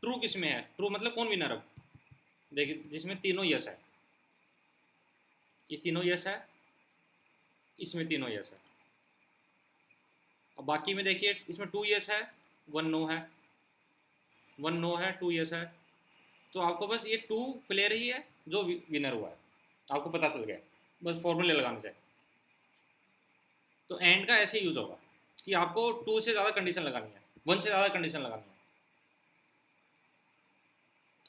ट्रू किस में है, ट्रू मतलब कौन विनर, अब देखिए जिसमें तीनों यस है, ये तीनों यस है, इसमें तीनों यस है। अब बाकी में देखिए इसमें 2 यस है, 1 नो है, 1 नो है, 2 यस है। तो आपको बस ये 2 प्लेयर ही है जो विनर हुआ है, आपको पता चल गया बस फॉर्मूले लगाने से। तो एंड का ऐसे यूज होगा कि आपको 2 से ज़्यादा कंडीशन लगानी है, 1 से ज़्यादा कंडीशन लगानी है।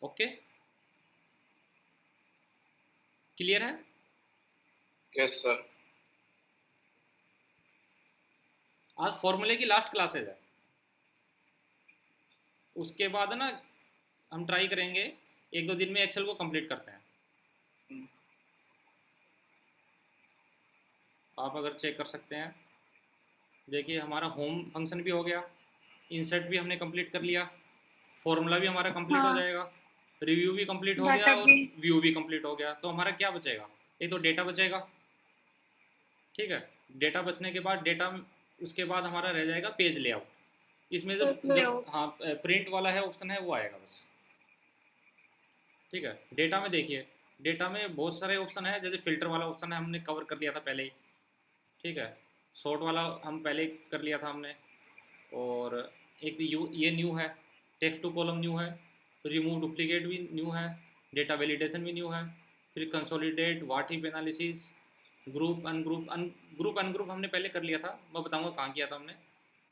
ओके, क्लियर है? Yes sir. आज फॉर्मूले की लास्ट क्लासेज है, उसके बाद ना हम ट्राई करेंगे 1-2 दिन में एक्सेल को कंप्लीट करते हैं। आप अगर चेक कर सकते हैं, देखिए हमारा होम फंक्शन भी हो गया, इंसर्ट भी हमने कंप्लीट कर लिया, फॉर्मूला भी हमारा कंप्लीट हो हाँ, जाएगा, रिव्यू भी कंप्लीट हो डाटा गया और भी। व्यू भी कंप्लीट हो गया। तो हमारा क्या बचेगा, एक तो डेटा बचेगा, ठीक है। डेटा बचने के बाद डेटा, उसके बाद हमारा रह जाएगा पेज लेआउट। इसमें जब हाँ प्रिंट वाला है ऑप्शन है वो आएगा बस, ठीक है। डेटा में देखिए, डेटा में बहुत सारे ऑप्शन है, जैसे फिल्टर वाला ऑप्शन है हमने कवर कर लिया था पहले ही, ठीक है। सॉर्ट वाला हम पहले कर लिया था हमने, और एक ये न्यू है, टेक्स्ट टू कॉलम न्यू है, रिमूव डुप्लीकेट भी न्यू है, डेटा वैलिडेशन भी न्यू है, फिर consolidate what if analysis, group ungroup हमने पहले कर लिया था, मैं बताऊंगा कहाँ किया था हमने,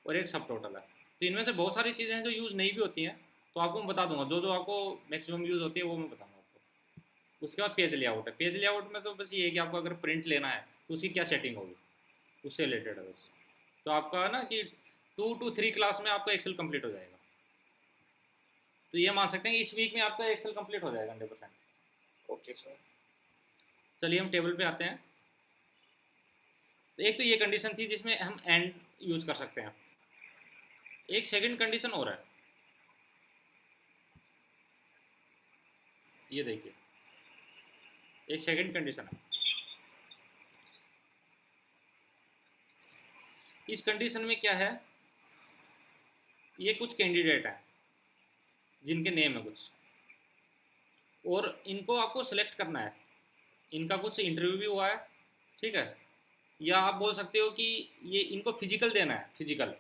और एक सब टोटल है। तो इनमें से बहुत सारी चीज़ें हैं जो यूज़ नहीं भी होती हैं, तो आपको मैं बता दूंगा, जो जो आपको मैक्सिमम यूज़ होती है वो मैं बताऊंगा आपको। उसके बाद पेज लेआउट है, पेज लेआउट में तो बस ये है कि आपको अगर प्रिंट लेना है तो उसकी क्या सेटिंग होगी, उससे रिलेटेड है बस। तो आपका ना कि 2 to 3 क्लास में आपका एक्सेल कंप्लीट हो जाएगा। तो ये मान सकते हैं कि इस वीक में आपका एक्सेल कंप्लीट हो जाएगा 100%। Okay sir. चलिए हम टेबल पे आते हैं। तो एक तो ये कंडीशन थी जिसमें हम एंड यूज कर सकते हैं, एक सेकंड कंडीशन और है, ये देखिए एक सेकंड कंडीशन है। इस कंडीशन में क्या है, ये कुछ कैंडिडेट हैं जिनके नेम है कुछ, और इनको आपको सेलेक्ट करना है, इनका कुछ इंटरव्यू भी हुआ है, ठीक है। या आप बोल सकते हो कि ये इनको फिजिकल देना है, फिजिकल।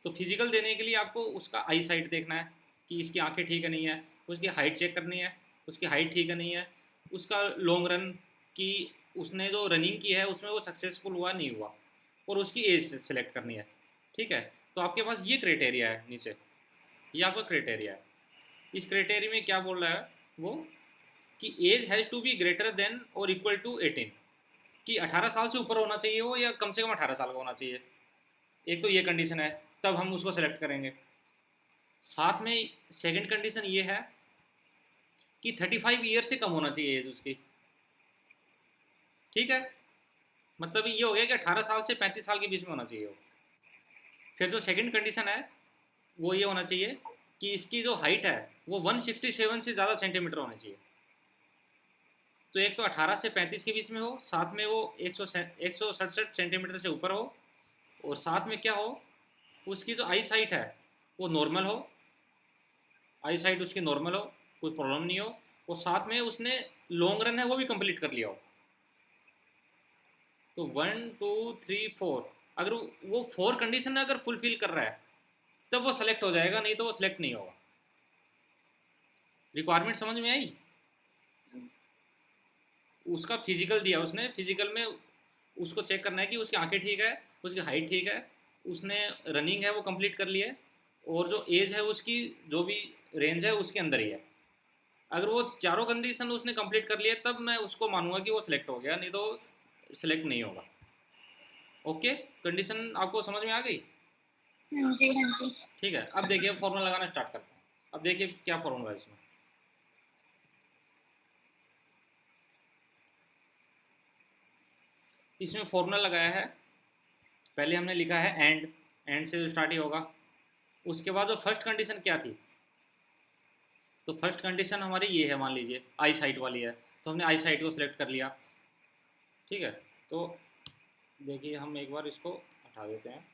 तो फिजिकल देने के लिए आपको उसका आई साइट देखना है कि इसकी आंखें ठीक है नहीं है, उसकी हाइट चेक करनी है, उसकी हाइट ठीक है नहीं है, उसका लॉन्ग रन की उसने जो रनिंग की है उसमें वो सक्सेसफुल हुआ नहीं हुआ, और उसकी एज सेलेक्ट करनी है, ठीक है। तो आपके पास ये क्राइटेरिया है नीचे, ये आपका क्राइटेरिया है। इस क्राइटेरिया में क्या बोल रहा है वो, कि age has to be greater than और इक्वल टू 18, कि 18 साल से ऊपर होना चाहिए वो, या कम से कम 18 साल का होना चाहिए। एक तो ये कंडीशन है, तब हम उसको सेलेक्ट करेंगे। साथ में सेकंड कंडीशन ये है कि 35 ईयर से कम होना चाहिए एज उसकी, ठीक है। मतलब ये हो गया कि 18 साल से 35 साल के बीच में होना चाहिए वो। फिर जो सेकंड कंडीशन है वो ये होना चाहिए कि इसकी जो हाइट है वो 167 से ज़्यादा सेंटीमीटर होनी चाहिए। तो एक तो 18 से 35 के बीच में हो, साथ में वो 167 सेंटीमीटर से ऊपर हो, और साथ में क्या हो, उसकी जो आई साइट है वो नॉर्मल हो, आई साइट उसकी नॉर्मल हो, कोई प्रॉब्लम नहीं हो, और साथ में उसने लॉन्ग रन है वो भी कंप्लीट कर लिया हो। तो 1 2 3 4, अगर वो 4 कंडीशन अगर फुलफिल कर रहा है तब वो सेलेक्ट हो जाएगा, नहीं तो वो सिलेक्ट नहीं होगा। रिक्वायरमेंट समझ में आई? उसका फिजिकल दिया उसने, फिजिकल में उसको चेक करना है कि उसकी आंखें ठीक है, उसकी हाइट ठीक है, उसने रनिंग है वो कंप्लीट कर ली है, और जो एज है उसकी जो भी रेंज है उसके अंदर ही है। अगर वो चारों कंडीशन उसने कंप्लीट कर लिया तब मैं उसको मानूंगा कि वो सिलेक्ट हो गया, नहीं तो सिलेक्ट नहीं होगा। ओके, कंडीशन आपको समझ में आ गई? हाँ जी, हाँ जी। ठीक है, अब देखिए फॉर्मूला लगाना स्टार्ट करते हैं। अब देखिए क्या फॉर्मूला है इसमें। इसमें फॉर्मूला लगाया है, पहले हमने लिखा है एंड, एंड से स्टार्ट ही होगा। उसके बाद जो फर्स्ट कंडीशन क्या थी, तो फर्स्ट कंडीशन हमारी ये है, मान लीजिए आई साइट वाली है, तो हमने आई साइट को सिलेक्ट कर लिया। ठीक है, तो देखिए हम एक बार इसको हटा देते हैं।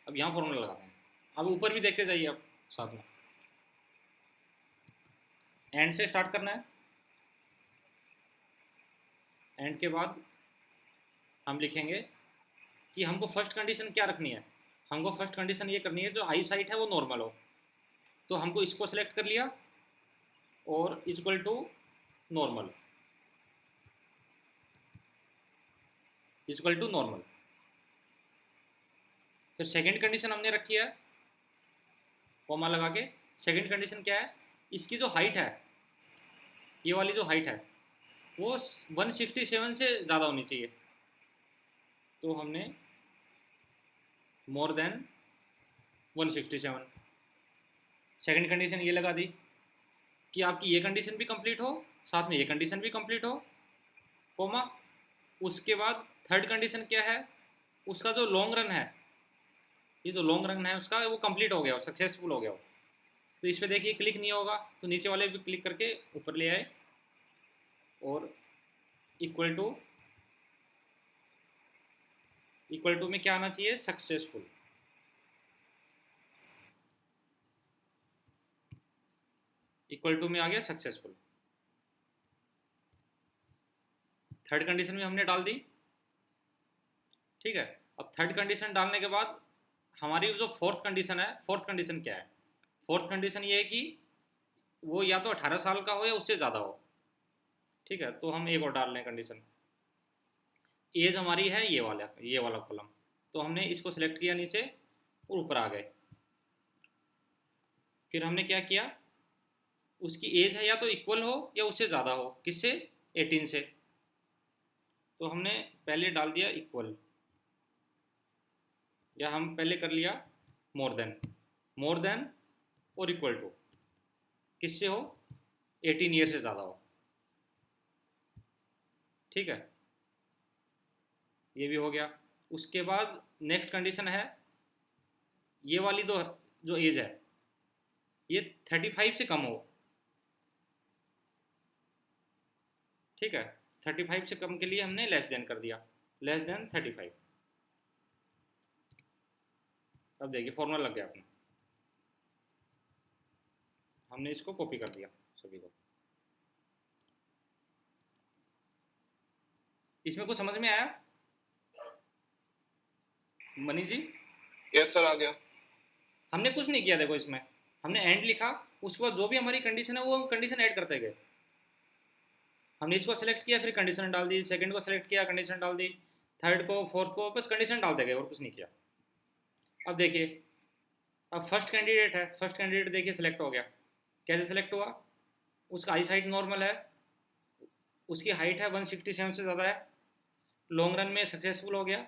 अब यहाँ फॉर्मूला लगाते हैं। अब ऊपर भी देखते जाइए आप साथ में। एंड से स्टार्ट करना है, एंड के बाद हम लिखेंगे कि हमको फर्स्ट कंडीशन क्या रखनी है। हमको फर्स्ट कंडीशन ये करनी है जो आई साइट है वो नॉर्मल हो, तो हमको इसको सेलेक्ट कर लिया और equal to normal, equal to normal. फिर सेकंड कंडीशन हमने रखी है कॉमा लगा के। सेकंड कंडीशन क्या है, इसकी जो हाइट है, ये वाली जो हाइट है वो 167 से ज़्यादा होनी चाहिए, तो हमने मोर देन 167। सेकंड कंडीशन ये लगा दी कि आपकी ये कंडीशन भी कंप्लीट हो, साथ में ये कंडीशन भी कंप्लीट हो, कोमा। उसके बाद थर्ड कंडीशन क्या है, उसका जो लॉन्ग रन है, ये जो लॉन्ग रन है उसका वो कंप्लीट हो गया हो, सक्सेसफुल हो गया हो। तो इस पर देखिए क्लिक नहीं होगा, तो नीचे वाले भी क्लिक करके ऊपर ले आए और इक्वल टू में क्या आना चाहिए, सक्सेसफुल। इक्वल टू में आ गया सक्सेसफुल। थर्ड कंडीशन भी हमने डाल दी। ठीक है, अब थर्ड कंडीशन डालने के बाद हमारी जो फोर्थ कंडीशन है, फोर्थ कंडीशन क्या है, फोर्थ कंडीशन ये है कि वो या तो 18 साल का हो या उससे ज़्यादा हो। ठीक है, तो हम एक और डाल लें कंडीशन। एज हमारी है ये वाला कॉलम, तो हमने इसको सिलेक्ट किया नीचे और ऊपर आ गए। फिर हमने क्या किया, उसकी एज है या तो इक्वल हो या उससे ज़्यादा हो, किससे, 18 से। तो हमने पहले डाल दिया इक्वल, या हम पहले कर लिया मोर देन और इक्वल टू, किससे हो, 18 ईयर से ज़्यादा हो। ठीक है, ये भी हो गया। उसके बाद नेक्स्ट कंडीशन है, ये वाली दो जो एज है ये 35 से कम हो। ठीक है, 35 से कम के लिए हमने लेस देन कर दिया, लेस देन 35। अब देखिए फॉर्मूला लग गया अपना, हमने इसको कॉपी कर दिया सभी को। इसमें कुछ समझ में आया मनी जी? यस सर, आ गया। हमने कुछ नहीं किया, देखो इसमें हमने एंड लिखा, उसके बाद जो भी हमारी कंडीशन है वो हम कंडीशन ऐड करते गए। हमने इसको सेलेक्ट किया, फिर कंडीशन डाल दी, सेकंड को सेलेक्ट किया, कंडीशन डाल दी, थर्ड को, फोर्थ को, बस कंडीशन डालते गए और कुछ नहीं किया। अब देखिए, अब फर्स्ट कैंडिडेट है, फर्स्ट कैंडिडेट देखिए सिलेक्ट हो गया। कैसे सिलेक्ट हुआ, उसका आई साइट नॉर्मल है, उसकी हाइट है 167 से ज़्यादा है, लॉन्ग रन में सक्सेसफुल हो गया,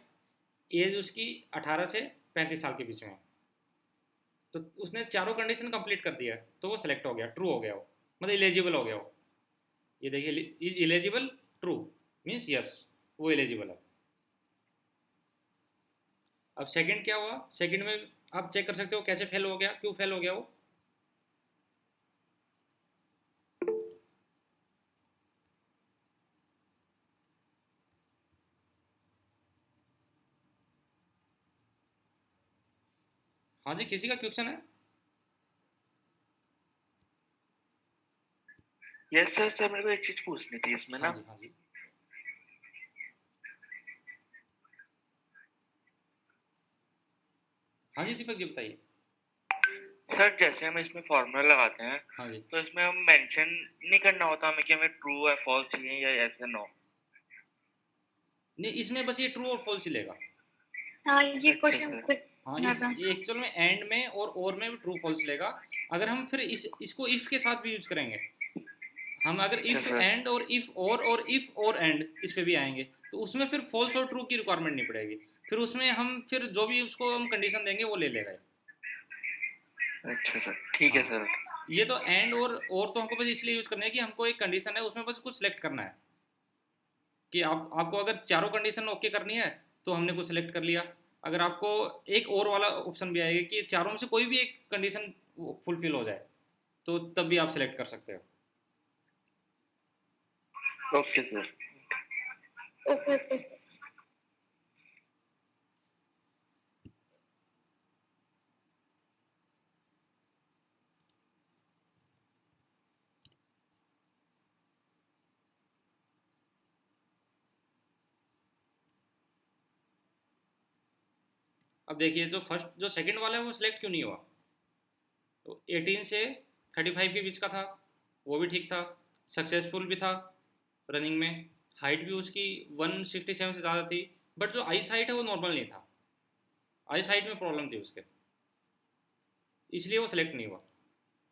एज उसकी 18 से 35 साल के बीच में है। तो उसने चारों कंडीशन कंप्लीट कर दिया है, तो वो सिलेक्ट हो गया, ट्रू हो गया वो, मतलब एलिजिबल हो गया वो। ये देखिए, is eligible, true means yes, वो एलिजिबल है। अब सेकंड क्या हुआ, सेकंड में आप चेक कर सकते हो कैसे फेल हो गया, क्यों फेल हो गया वो। हाँ जी, किसी का क्वेश्चन है? यस सर, सर मेरे को एक चीज पूछनी थी इसमें हाँ ना। जी, हाँ जी, हाँ जी दीपक जी बताइए। सर जैसे हम इसमें फॉर्मूला लगाते हैं, हाँ जी, तो इसमें हम मेंशन नहीं करना होता हमें कि हमें ट्रू या फॉल्स चाहिए या यस या नो। नहीं इसमें बस ये ट्रू और फॉल्स चलेगा। हाँ ये अच्छा क्वेश्चन सर। हाँ, ना इस था। एक्चुअल में एंड में और में भी ट्रू फॉल्स लेगा। अगर हम फिर इसको इफ के साथ भी यूज करेंगे, हम अगर अच्छा इफ सर। एंड और इफ और इफ और एंड इस पे भी आएंगे, तो उसमें फिर फॉल्स और ट्रू की रिक्वायरमेंट नहीं पड़ेगी। फिर उसमें हम फिर जो भी उसको हम कंडीशन देंगे वो ले लेगा। अच्छा सर, ठीक है हाँ, सर। ये तो एंड और तो हमको बस इसलिए यूज करना है कि हमको एक कंडीशन है उसमें बस कुछ सिलेक्ट करना है कि आपको अगर चारों कंडीशन ओके करनी है तो हमने कुछ सिलेक्ट कर लिया। अगर आपको एक और वाला ऑप्शन भी आएगा कि चारों में से कोई भी एक कंडीशन फुलफिल हो जाए, तो तब भी आप सिलेक्ट कर सकते हो। Okay sir. Okay okay. अब देखिए जो सेकंड वाला है वो सिलेक्ट क्यों नहीं हुआ। तो 18 से 35 के बीच का था, वो भी ठीक था, सक्सेसफुल भी था रनिंग में, हाइट भी उसकी 167 से ज़्यादा थी, बट जो आई साइट है वो नॉर्मल नहीं था, आई साइट में प्रॉब्लम थी उसके, इसलिए वो सिलेक्ट नहीं हुआ।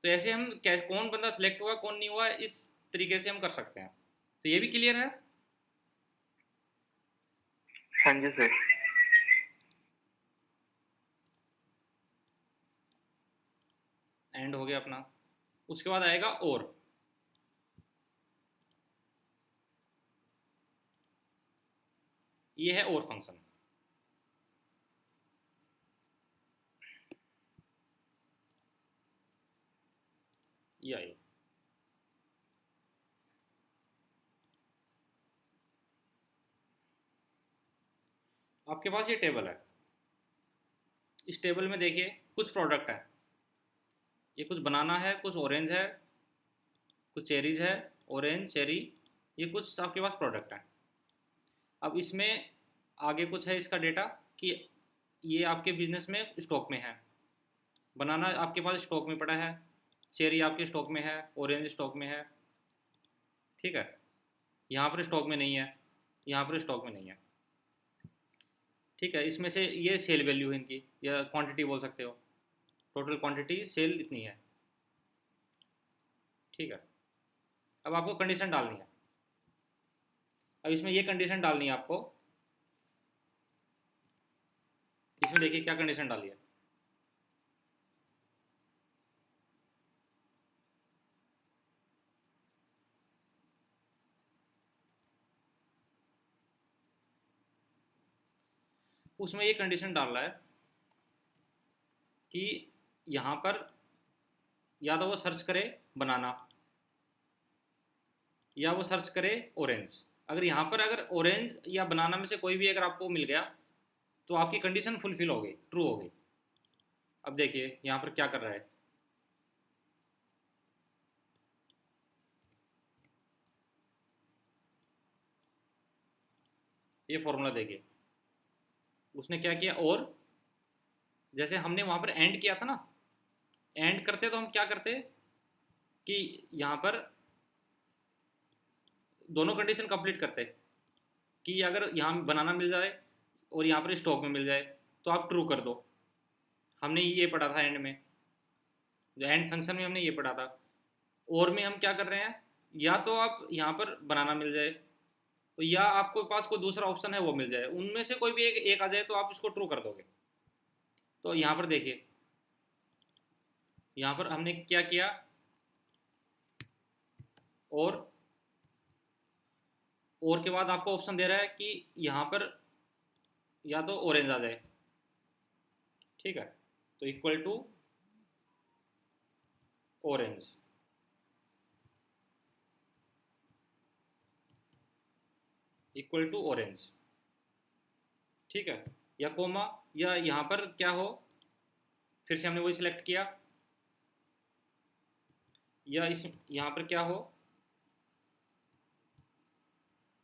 तो ऐसे हम कौन बंदा सिलेक्ट हुआ कौन नहीं हुआ इस तरीके से हम कर सकते हैं। तो ये भी क्लियर है। हाँ जी सर। एंड हो गया अपना। उसके बाद आएगा और। ये है और फंक्शन। ये आइए, आपके पास ये टेबल है। इस टेबल में देखिए कुछ प्रोडक्ट है, ये कुछ बनाना है, कुछ ऑरेंज है, कुछ चेरीज है, ऑरेंज चेरी, ये कुछ आपके पास प्रोडक्ट है। अब इसमें आगे कुछ है इसका डेटा कि ये आपके बिजनेस में स्टॉक में है, बनाना आपके पास स्टॉक में पड़ा है, चेरी आपके स्टॉक में है, ऑरेंज स्टॉक में है, ठीक है। यहाँ पर स्टॉक में नहीं है, यहाँ पर स्टॉक में नहीं है, ठीक है। इसमें से ये सेल वैल्यू है इनकी, या क्वांटिटी बोल सकते हो, टोटल क्वांटिटी सेल इतनी है, ठीक है। अब आपको कंडीशन डालनी है। अब इसमें ये कंडीशन डालनी है आपको, इसमें देखिए क्या कंडीशन डाली है। उसमें ये कंडीशन डाल रहा है कि यहाँ पर या तो वो सर्च करे बनाना या वो सर्च करे ऑरेंज। अगर यहाँ पर अगर ऑरेंज या बनाना में से कोई भी अगर आपको मिल गया तो आपकी कंडीशन फुलफिल हो गई, ट्रू हो गई। अब देखिए यहाँ पर क्या कर रहा है, ये फॉर्मूला देखिए, उसने क्या किया, और जैसे हमने वहाँ पर एंड किया था ना, एंड करते तो हम क्या करते कि यहाँ पर दोनों कंडीशन कंप्लीट करते कि अगर यहाँ बनाना मिल जाए और यहाँ पर स्टॉक में मिल जाए तो आप ट्रू कर दो। हमने ये पढ़ा था एंड में, जो एंड फंक्शन में हमने ये पढ़ा था। और में हम क्या कर रहे हैं, या तो आप यहाँ पर बनाना मिल जाए, तो या आपके पास कोई दूसरा ऑप्शन है वो मिल जाए, उनमें से कोई भी एक आ जाए तो आप इसको ट्रू कर दोगे। तो यहाँ पर देखिए, यहाँ पर हमने क्या किया, और के बाद आपको ऑप्शन दे रहा है कि यहाँ पर या तो ऑरेंज आ जाए, ठीक है, तो equal to orange, equal to orange, ठीक है, या कोमा, या यहाँ पर क्या हो, फिर से हमने वही सिलेक्ट किया, या इस यहाँ पर क्या हो,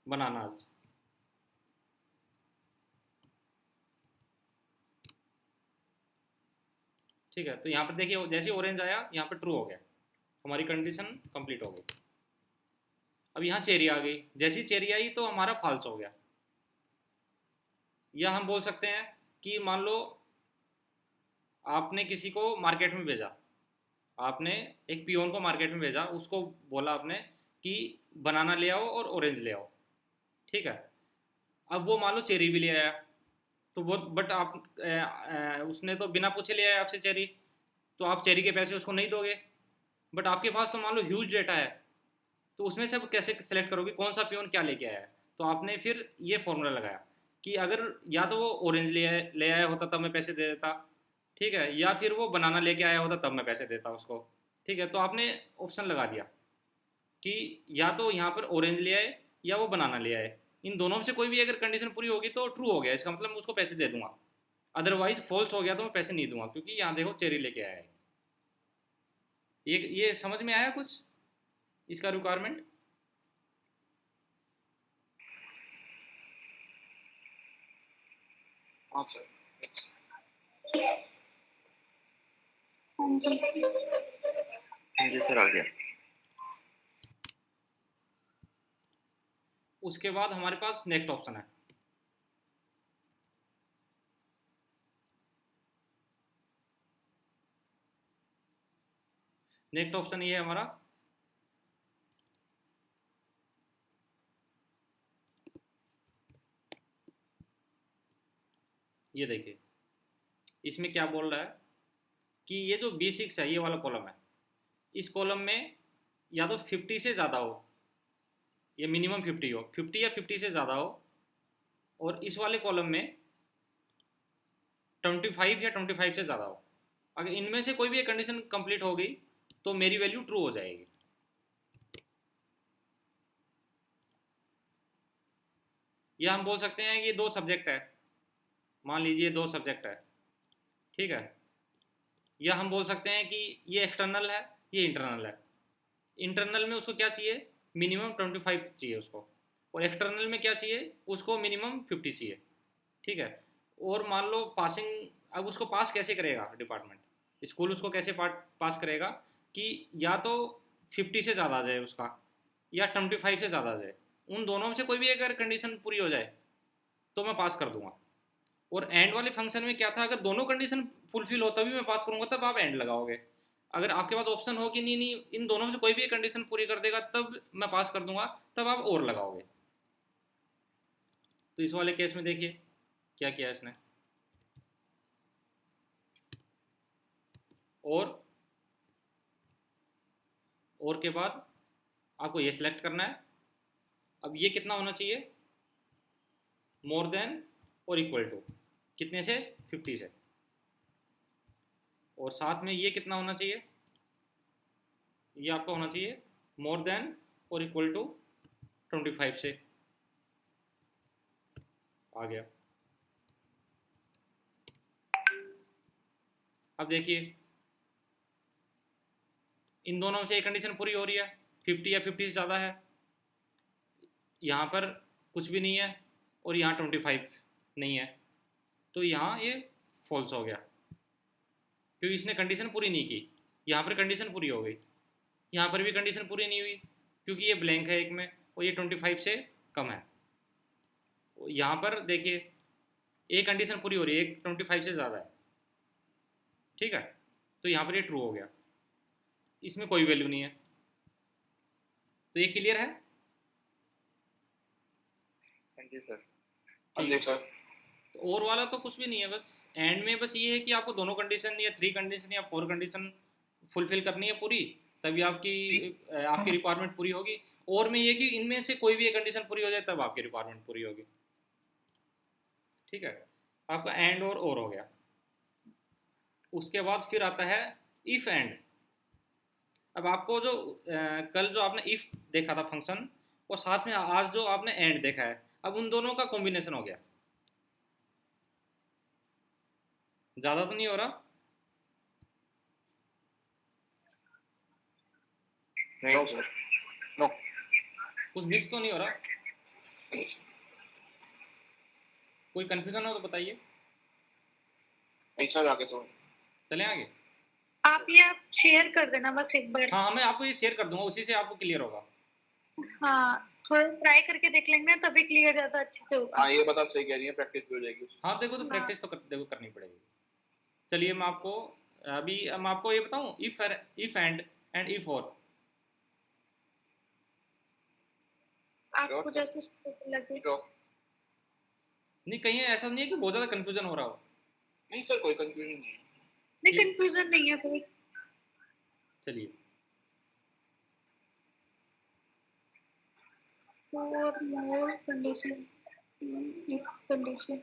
बनानाज, ठीक है। तो यहाँ पर देखिए जैसे ऑरेंज आया यहाँ पर ट्रू हो गया, हमारी कंडीशन कंप्लीट हो गई। अब यहाँ चेरी आ गई, जैसी चेरी आई तो हमारा फॉल्स हो गया। या हम बोल सकते हैं कि मान लो आपने किसी को मार्केट में भेजा, आपने एक पियोन को मार्केट में भेजा, उसको बोला आपने कि बनाना ले आओ और ऑरेंज ले आओ, ठीक है। अब वो मान लो चेरी भी ले आया, तो वो बट आप उसने तो बिना पूछे ले आया आपसे चेरी, तो आप चेरी के पैसे उसको नहीं दोगे। बट आपके पास तो मान लो ह्यूज डेटा है, तो उसमें से आप कैसे सेलेक्ट करोगे कौन सा पियोन क्या लेके आया है। तो आपने फिर ये फॉर्मूला लगाया कि अगर या तो वो ऑरेंज ले आया होता तब मैं पैसे दे देता, ठीक है, या फिर वो बनाना लेके आया होता तब मैं पैसे देता उसको, ठीक है। तो आपने ऑप्शन लगा दिया कि या तो यहाँ पर ऑरेंज ले आए या वो बनाना ले आए, इन दोनों में से कोई भी अगर कंडीशन पूरी होगी तो ट्रू हो गया, इसका मतलब मैं उसको पैसे दे दूंगा। अदरवाइज फॉल्स हो गया तो मैं पैसे नहीं दूंगा, क्योंकि यहाँ देखो चेरी लेके आया है। ये समझ में आया कुछ इसका रिक्वायरमेंट? हाँ सर। हाँ जी सर, आ गया। उसके बाद हमारे पास नेक्स्ट ऑप्शन है, नेक्स्ट ऑप्शन ये है हमारा ये देखिए, इसमें क्या बोल रहा है कि ये जो B6 है, ये वाला कॉलम है, इस कॉलम में या तो 50 से ज़्यादा हो, ये मिनिमम 50 हो, 50 या 50 से ज़्यादा हो, और इस वाले कॉलम में 25 या 25 से ज़्यादा हो। अगर इनमें से कोई भी एक कंडीशन कंप्लीट हो गई तो मेरी वैल्यू ट्रू हो जाएगी। या हम बोल सकते हैं कि ये दो सब्जेक्ट है, मान लीजिए दो सब्जेक्ट है, ठीक है। या हम बोल सकते हैं कि ये एक्सटर्नल है, ये इंटरनल है। इंटरनल में उसको क्या चाहिए, मिनिमम 25 चाहिए उसको, और एक्सटर्नल में क्या चाहिए उसको, मिनिमम 50 चाहिए, ठीक है। और मान लो पासिंग, अब उसको पास कैसे करेगा डिपार्टमेंट, स्कूल उसको कैसे पास करेगा कि या तो 50 से ज़्यादा आ जाए उसका, या 25 से ज़्यादा आ जाए, उन दोनों में से कोई भी अगर कंडीशन पूरी हो जाए तो मैं पास कर दूंगा। और एंड वाले फंक्शन में क्या था, अगर दोनों कंडीशन फुलफिल हो तभी मैं पास करूंगा, तब आप एंड लगाओगे। अगर आपके पास ऑप्शन हो कि नहीं नहीं इन दोनों में से कोई भी एक कंडीशन पूरी कर देगा तब मैं पास कर दूंगा, तब आप और लगाओगे। तो इस वाले केस में देखिए क्या किया इसने, और के बाद आपको ये सिलेक्ट करना है। अब ये कितना होना चाहिए, मोर देन और इक्वल टू, कितने से, 50 से, और साथ में ये कितना होना चाहिए, ये आपका होना चाहिए मोर देन और इक्वल टू 25 से। आ गया। अब देखिए इन दोनों में से एक कंडीशन पूरी हो रही है, 50 या 50 से ज़्यादा है, यहाँ पर कुछ भी नहीं है और यहाँ 25 नहीं है, तो यहाँ ये फॉल्स हो गया क्योंकि इसने कंडीशन पूरी नहीं की। यहाँ पर कंडीशन पूरी हो गई, यहाँ पर भी कंडीशन पूरी नहीं हुई क्योंकि ये ब्लैंक है एक में और ये 25 से कम है। यहाँ पर देखिए एक कंडीशन पूरी हो रही है, एक 25 से ज़्यादा है, ठीक है, तो यहाँ पर ये ट्रू हो गया, इसमें कोई वैल्यू नहीं है। तो ये क्लियर है? हाँ जी सर। हाँ जी सर। तो और वाला तो कुछ भी नहीं है, बस एंड में बस ये है कि आपको दोनों कंडीशन या 3 कंडीशन या 4 कंडीशन फुलफिल करनी है पूरी, तभी आपकी रिक्वायरमेंट पूरी होगी। और में ये कि इनमें से कोई भी एक कंडीशन पूरी हो जाए तब आपकी रिक्वायरमेंट पूरी होगी, ठीक है। आपका एंड और हो गया। उसके बाद फिर आता है इफ एंड। अब आपको जो कल जो आपने इफ देखा था फंक्शन, और साथ में आज जो आपने एंड देखा है, अब उन दोनों का कॉम्बिनेशन हो गया। ज़्यादा तो नहीं हो रहा? No sir, no. कुछ मिक्स तो नहीं हो रहा? कोई कंफ्यूजन हो तो बताइए। नहीं सर, आगे तो चलें आगे। आप ये आप शेयर कर देना बस एक बार। हाँ, मैं आपको ये शेयर कर दूंगा, उसी से आपको क्लियर होगा। हाँ, थोड़ा ट्राई करके देख लेंगे तभी क्लियर ज्यादा अच्छे से होगा। हाँ, ये बात आप सही कह रही हैं, प्रैक्टिस भी हो जाएगी। हाँ देखो, तो हाँ। प्रैक्टिस तो देखो करनी पड़ेगी। चलिए मैं आपको अभी मैं आपको ये बताऊं, इफ एंड इफ और। आपको जैसे लगे। नहीं, कहीं ऐसा नहीं है कि बहुत ज़्यादा कंफ्यूजन हो रहा हो? नहीं सर, कोई कंफ्यूजन नहीं है। नहीं, कंफ्यूजन नहीं है कोई। चलिए, और मोर कंडीशन, इफ कंडीशन।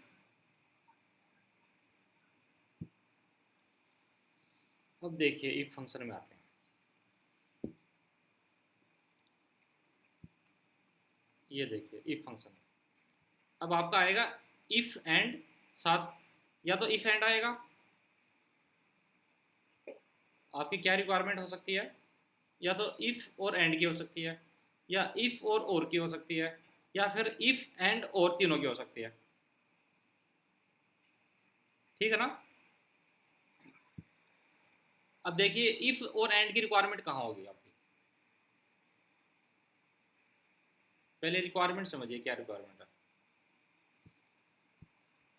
अब देखिए इफ फंक्शन में आते हैं। ये देखिए इफ फंक्शन, अब आपका आएगा इफ एंड साथ, या तो इफ एंड आएगा। आपकी क्या रिक्वायरमेंट हो सकती है? या तो इफ और एंड की हो सकती है, या इफ और की हो सकती है, या फिर इफ एंड और तीनों की हो सकती है। ठीक है ना? अब देखिए इफ और एंड की रिक्वायरमेंट कहाँ होगी आपकी? पहले रिक्वायरमेंट समझिए, क्या रिक्वायरमेंट है।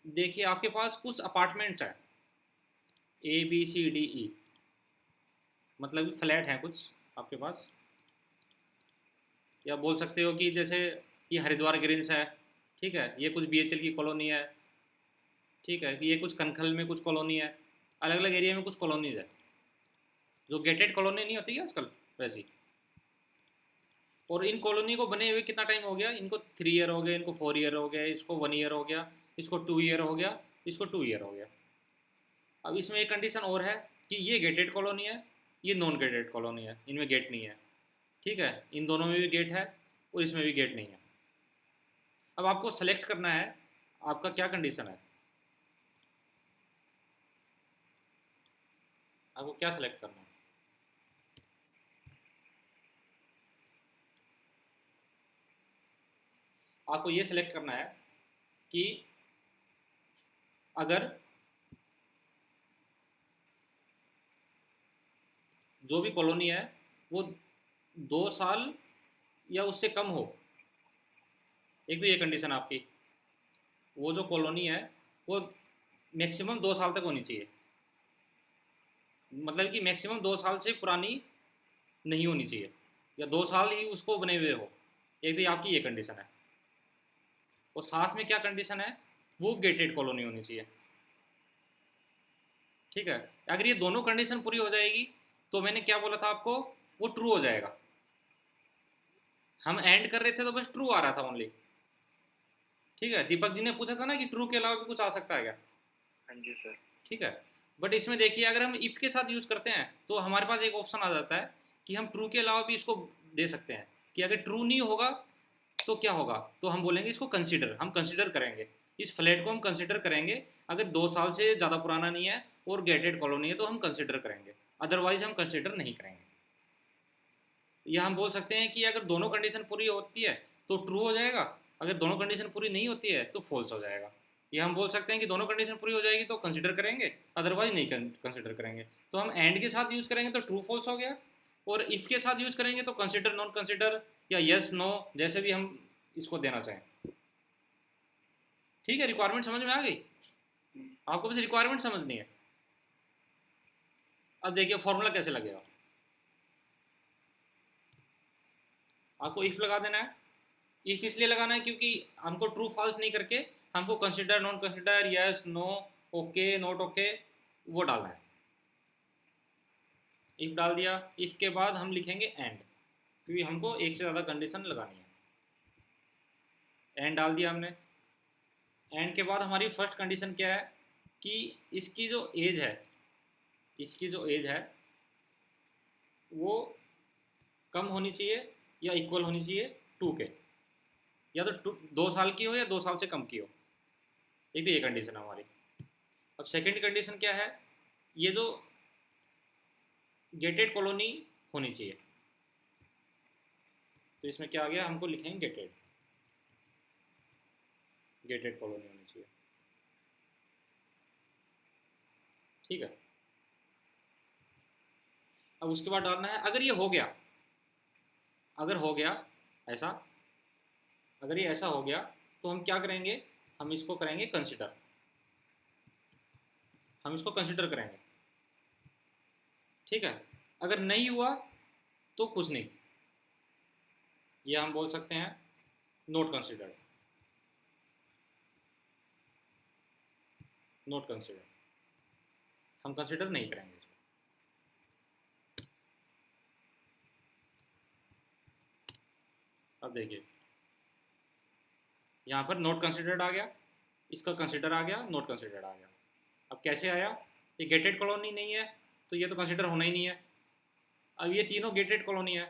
देखिए आपके पास कुछ अपार्टमेंट्स हैं, ABCDE, मतलब फ्लैट हैं कुछ आपके पास। या बोल सकते हो कि जैसे ये हरिद्वार ग्रीन्स है, ठीक है, ये कुछ BHL की कॉलोनी है, ठीक है, ये कुछ कनखल में कुछ कॉलोनी है, अलग अलग एरिया में कुछ कॉलोनीज है, जो गेटेड कॉलोनी नहीं होती है आजकल वैसी। और इन कॉलोनी को बने हुए कितना टाइम हो गया? इनको 3 ईयर हो गए, इनको 4 ईयर हो गया, इसको 1 ईयर हो गया, इसको 2 ईयर हो गया, इसको 2 ईयर हो गया। अब इसमें एक कंडीशन और है कि ये गेटेड कॉलोनी है, ये नॉन गेटेड कॉलोनी है, इनमें गेट नहीं है, ठीक है, इन दोनों में भी गेट है और इसमें भी गेट नहीं है। अब आपको सेलेक्ट करना है, आपका क्या कंडीशन है, आपको क्या सेलेक्ट करना है? आपको ये सिलेक्ट करना है कि अगर जो भी कॉलोनी है वो 2 साल या उससे कम हो। एक तो ये कंडीशन आपकी, वो जो कॉलोनी है वो मैक्सिमम 2 साल तक होनी चाहिए, मतलब कि मैक्सिमम 2 साल से पुरानी नहीं होनी चाहिए, या 2 साल ही उसको बने हुए हो। एक तो ये आपकी ये कंडीशन है। और साथ में क्या कंडीशन है, वो गेटेड कॉलोनी होनी चाहिए। ठीक है, अगर ये दोनों कंडीशन पूरी हो जाएगी तो मैंने क्या बोला था आपको, वो ट्रू हो जाएगा। हम एंड कर रहे थे तो बस ट्रू आ रहा था ओनली। ठीक है, दीपक जी ने पूछा था ना कि ट्रू के अलावा भी कुछ आ सकता है क्या? हाँ जी सर। ठीक है, बट इसमें देखिए अगर हम इफ के साथ यूज़ करते हैं तो हमारे पास एक ऑप्शन आ जाता है कि हम ट्रू के अलावा भी इसको दे सकते हैं, कि अगर ट्रू नहीं होगा तो क्या होगा, तो हम बोलेंगे इसको कंसिडर, हम कंसिडर करेंगे, इस फ्लैट को हम कंसिडर करेंगे। अगर 2 साल से ज़्यादा पुराना नहीं है और गेटेड कॉलोनी है तो हम कंसिडर करेंगे, अदरवाइज हम कंसिडर नहीं करेंगे। या हम बोल सकते हैं कि अगर दोनों कंडीशन पूरी होती है तो ट्रू हो जाएगा, अगर दोनों कंडीशन पूरी नहीं होती है तो फॉल्स हो जाएगा। या हम बोल सकते हैं कि दोनों कंडीशन पूरी हो जाएगी तो कंसिडर करेंगे, अदरवाइज नहीं कंसिडर करेंगे। तो हम एंड के साथ यूज़ करेंगे तो ट्रू फॉल्स हो गया, और इफ़ के साथ यूज़ करेंगे तो कंसिडर नॉन कंसिडर या येस नो, जैसे भी हम इसको देना चाहें। ठीक है, रिक्वायरमेंट समझ में आ गई? आपको बस रिक्वायरमेंट समझनी है। अब देखिए फॉर्मूला कैसे लगेगा। आपको इफ लगा देना है। इफ इसलिए लगाना है क्योंकि हमको ट्रू फॉल्स नहीं करके हमको consider non consider yes no okay not okay वो डालना है। इफ डाल दिया, इफ के बाद हम लिखेंगे एंड, क्योंकि हमको एक से ज़्यादा कंडीशन लगानी है। एंड डाल दिया हमने। एंड के बाद हमारी फर्स्ट कंडीशन क्या है कि इसकी जो एज है इसकी जो एज है वो कम होनी चाहिए या इक्वल होनी चाहिए 2 के, या तो 2 साल की हो या 2 साल से कम की हो। एक तो ये कंडीशन है हमारी। अब सेकंड कंडीशन क्या है, ये जो गेटेड कॉलोनी होनी चाहिए। तो इसमें क्या आ गया, हमको लिखेंगे गेटेड कॉलोनी होनी चाहिए। ठीक है। अब उसके बाद डालना है, अगर ये हो गया, अगर हो गया ऐसा, अगर ये ऐसा हो गया तो हम क्या करेंगे, हम इसको करेंगे कंसिडर, हम इसको कंसिडर करेंगे। ठीक है। अगर नहीं हुआ तो कुछ नहीं, ये हम बोल सकते हैं नोट कंसिडर्ड, नोट कंसिडर, हम कंसिडर नहीं करेंगे इसको। अब देखिए यहाँ पर नोट कंसिडर्ड आ गया, इसका कंसिडर आ गया, नोट कंसिडर्ड आ गया। अब कैसे आया, ये गेटेड कॉलोनी नहीं है तो ये तो कंसिडर होना ही नहीं है। अब ये तीनों गेटेड कॉलोनी है,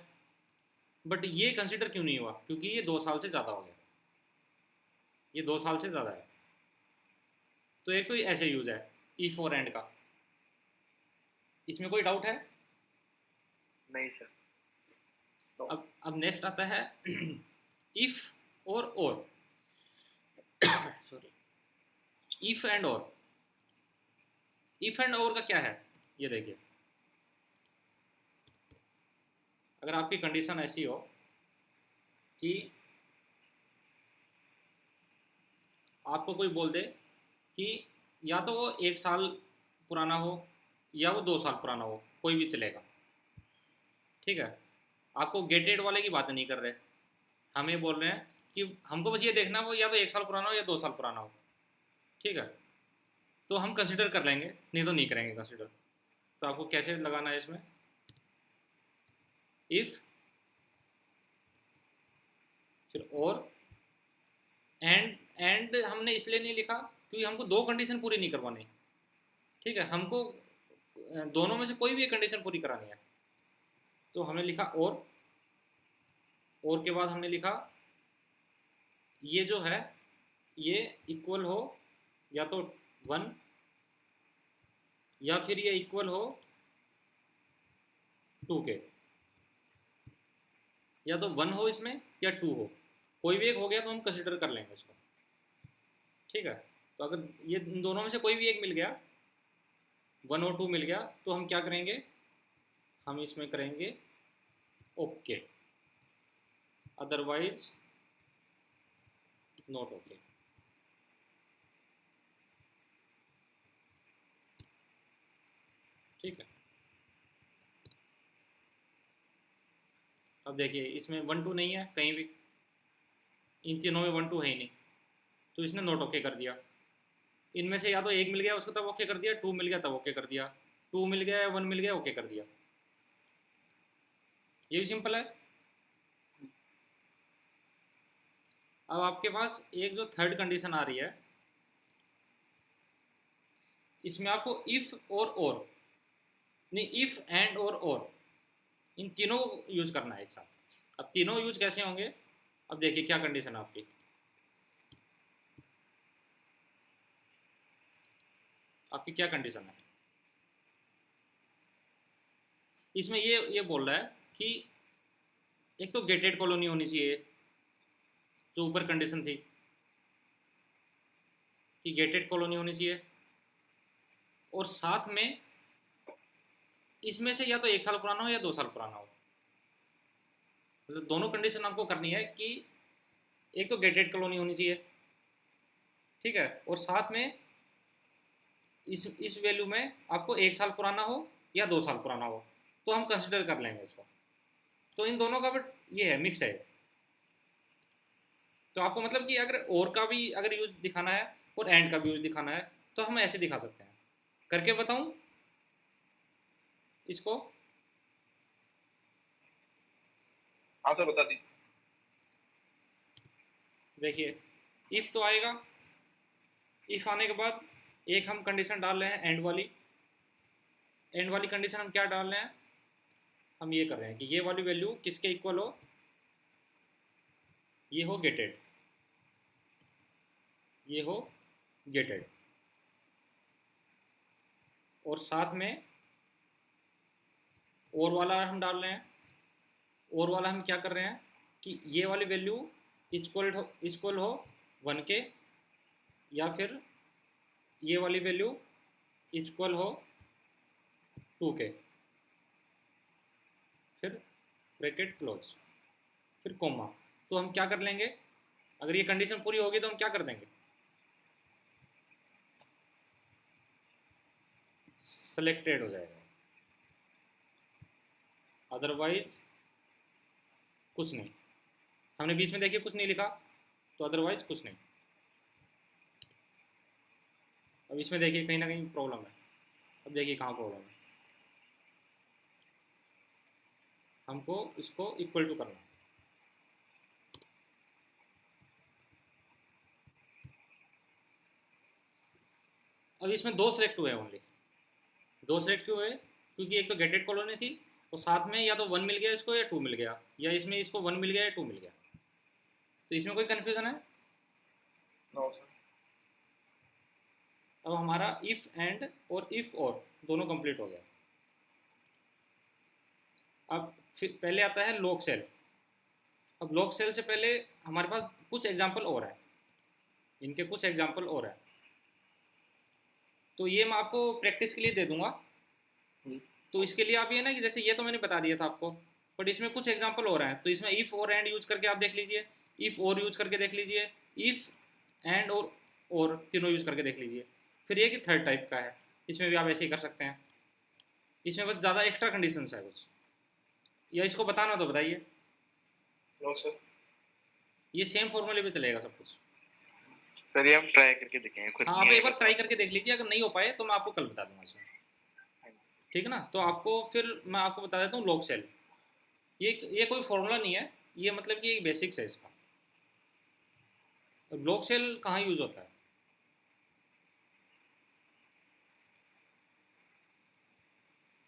बट ये कंसिडर क्यों नहीं हुआ, क्योंकि ये 2 साल से ज़्यादा हो गया, ये 2 साल से ज़्यादा है। तो एक तो ये ऐसे यूज़ है इफ और एंड का। इसमें कोई डाउट है? नहीं सर। अब नेक्स्ट आता है इफ और सॉरी, इफ एंड और। इफ एंड और का क्या है, ये देखिए, अगर आपकी कंडीशन ऐसी हो कि आपको कोई बोल दे कि या तो वो 1 साल पुराना हो या वो 2 साल पुराना हो, कोई भी चलेगा। ठीक है। आपको गेटेड वाले की बात नहीं कर रहे, हम ये बोल रहे हैं कि हमको बस ये देखना वो या तो 1 साल पुराना हो या 2 साल पुराना हो। ठीक है। तो हम कंसिडर कर लेंगे, नहीं तो नहीं करेंगे कंसिडर। तो आपको कैसे लगाना है इसमें, इफ, फिर और, एंड हमने इसलिए नहीं लिखा क्योंकि हमको 2 कंडीशन पूरी नहीं करवानी। ठीक है। हमको दोनों में से कोई भी एक कंडीशन पूरी करानी है। तो हमने लिखा और के बाद हमने लिखा ये जो है ये इक्वल हो या तो 1 या फिर ये इक्वल हो 2 के, या तो 1 हो इसमें या 2 हो, कोई भी एक हो गया तो हम कंसिडर कर लेंगे इसको। ठीक है। तो अगर ये इन दोनों में से कोई भी एक मिल गया, 1 और 2 मिल गया, तो हम क्या करेंगे, हम इसमें करेंगे ओके, अदरवाइज नॉट ओके। ठीक है। अब देखिए इसमें 1 2 नहीं है कहीं भी, इन तीनों में 1 2 है ही नहीं, तो इसने नॉट ओके कर दिया। इनमें से या तो एक मिल गया उसको तब ओके कर दिया, 2 मिल गया तब ओके कर दिया, 2 मिल गया या 1 मिल गया ओके कर दिया। ये भी सिंपल है। अब आपके पास एक जो थर्ड कंडीशन आ रही है, इसमें आपको इफ और नहीं, इफ एंड और इन तीनों को यूज करना है एक साथ। अब तीनों यूज कैसे होंगे, अब देखिए क्या कंडीशन है आपकी, आपकी क्या कंडीशन है। इसमें ये बोल रहा है कि एक तो गेटेड कॉलोनी होनी चाहिए, जो ऊपर कंडीशन थी कि गेटेड कॉलोनी होनी चाहिए, और साथ में इसमें से या तो 1 साल पुराना हो या 2 साल पुराना हो। मतलब दोनों कंडीशन आपको करनी है कि एक तो गेटेड कॉलोनी होनी चाहिए, ठीक है, और साथ में इस वैल्यू में आपको 1 साल पुराना हो या 2 साल पुराना हो, तो हम कंसिडर कर लेंगे इसको। तो इन दोनों का बट ये है मिक्स है। तो आपको मतलब कि अगर और का भी अगर यूज दिखाना है और एंड का भी यूज दिखाना है तो हम ऐसे दिखा सकते हैं। करके बताऊं इसको? हाँ सर बता दीजिए। देखिए इफ तो आएगा, इफ आने के बाद एक हम कंडीशन डाल रहे हैं एंड वाली, एंड वाली कंडीशन हम क्या डाल रहे हैं, हम ये कर रहे हैं कि ये वाली वैल्यू किसके इक्वल हो, ये हो गेटेड, ये हो गेटेड, और साथ में और वाला हम डाल रहे हैं। और वाला हम क्या कर रहे हैं कि ये वाली वैल्यू इक्वल हो 1 के, या फिर ये वाली वैल्यू इक्वल हो 2 के, फिर ब्रैकेट क्लोज, फिर कोमा। तो हम क्या कर लेंगे, अगर ये कंडीशन पूरी होगी तो हम क्या कर देंगे, सिलेक्टेड हो जाएगा, अदरवाइज कुछ नहीं। हमने बीच में देखिए कुछ नहीं लिखा, तो अदरवाइज कुछ नहीं। अब इसमें देखिए कहीं ना कहीं प्रॉब्लम है। अब देखिए कहाँ प्रॉब्लम है, हमको इसको इक्वल टू करना है। अब इसमें 2 सेलेक्ट हुए हैं, ओनली 2 सेलेक्ट क्यों हुए, क्योंकि एक तो गेटेड कॉलोनी थी, तो साथ में या तो 1 मिल गया इसको या 2 मिल गया, या इसमें इसको 1 मिल गया या 2 मिल गया। तो इसमें कोई कन्फ्यूज़न है? No sir. अब हमारा इफ़ एंड और इफ़ और दोनों कंप्लीट हो गया। अब फिर पहले आता है लॉग सेल। अब लॉग सेल से पहले हमारे पास कुछ एग्जाम्पल और है, इनके कुछ एग्जाम्पल और है, तो ये मैं आपको प्रैक्टिस के लिए दे दूंगा। तो इसके लिए आप ये ना कि जैसे ये तो मैंने बता दिया था आपको, बट इसमें कुछ एग्जाम्पल और हैं, तो इसमें इफ़ और एंड यूज करके आप देख लीजिए, इफ़ और यूज करके देख लीजिए, इफ़ एंड और तीनों यूज करके देख लीजिए। फिर ये कि थर्ड टाइप का है, इसमें भी आप ऐसे ही कर सकते हैं। इसमें बस ज़्यादा एक्स्ट्रा कंडीशंस है कुछ, या इसको बताना तो बताइए। No sir. ये सेम फॉर्मूले पे चलेगा सब कुछ। सर ये हम ट्राई करके देखेंगे खुद। हाँ, आप एक बार ट्राई करके देख लीजिए, अगर नहीं हो पाए तो मैं आपको कल बता दूंगा इसमें, ठीक है ना। तो आपको फिर मैं आपको बता देता हूँ लॉग सेल। ये कोई फॉर्मूला नहीं है, ये मतलब कि एक बेसिक्स है इसका। लॉग सेल कहाँ यूज होता है,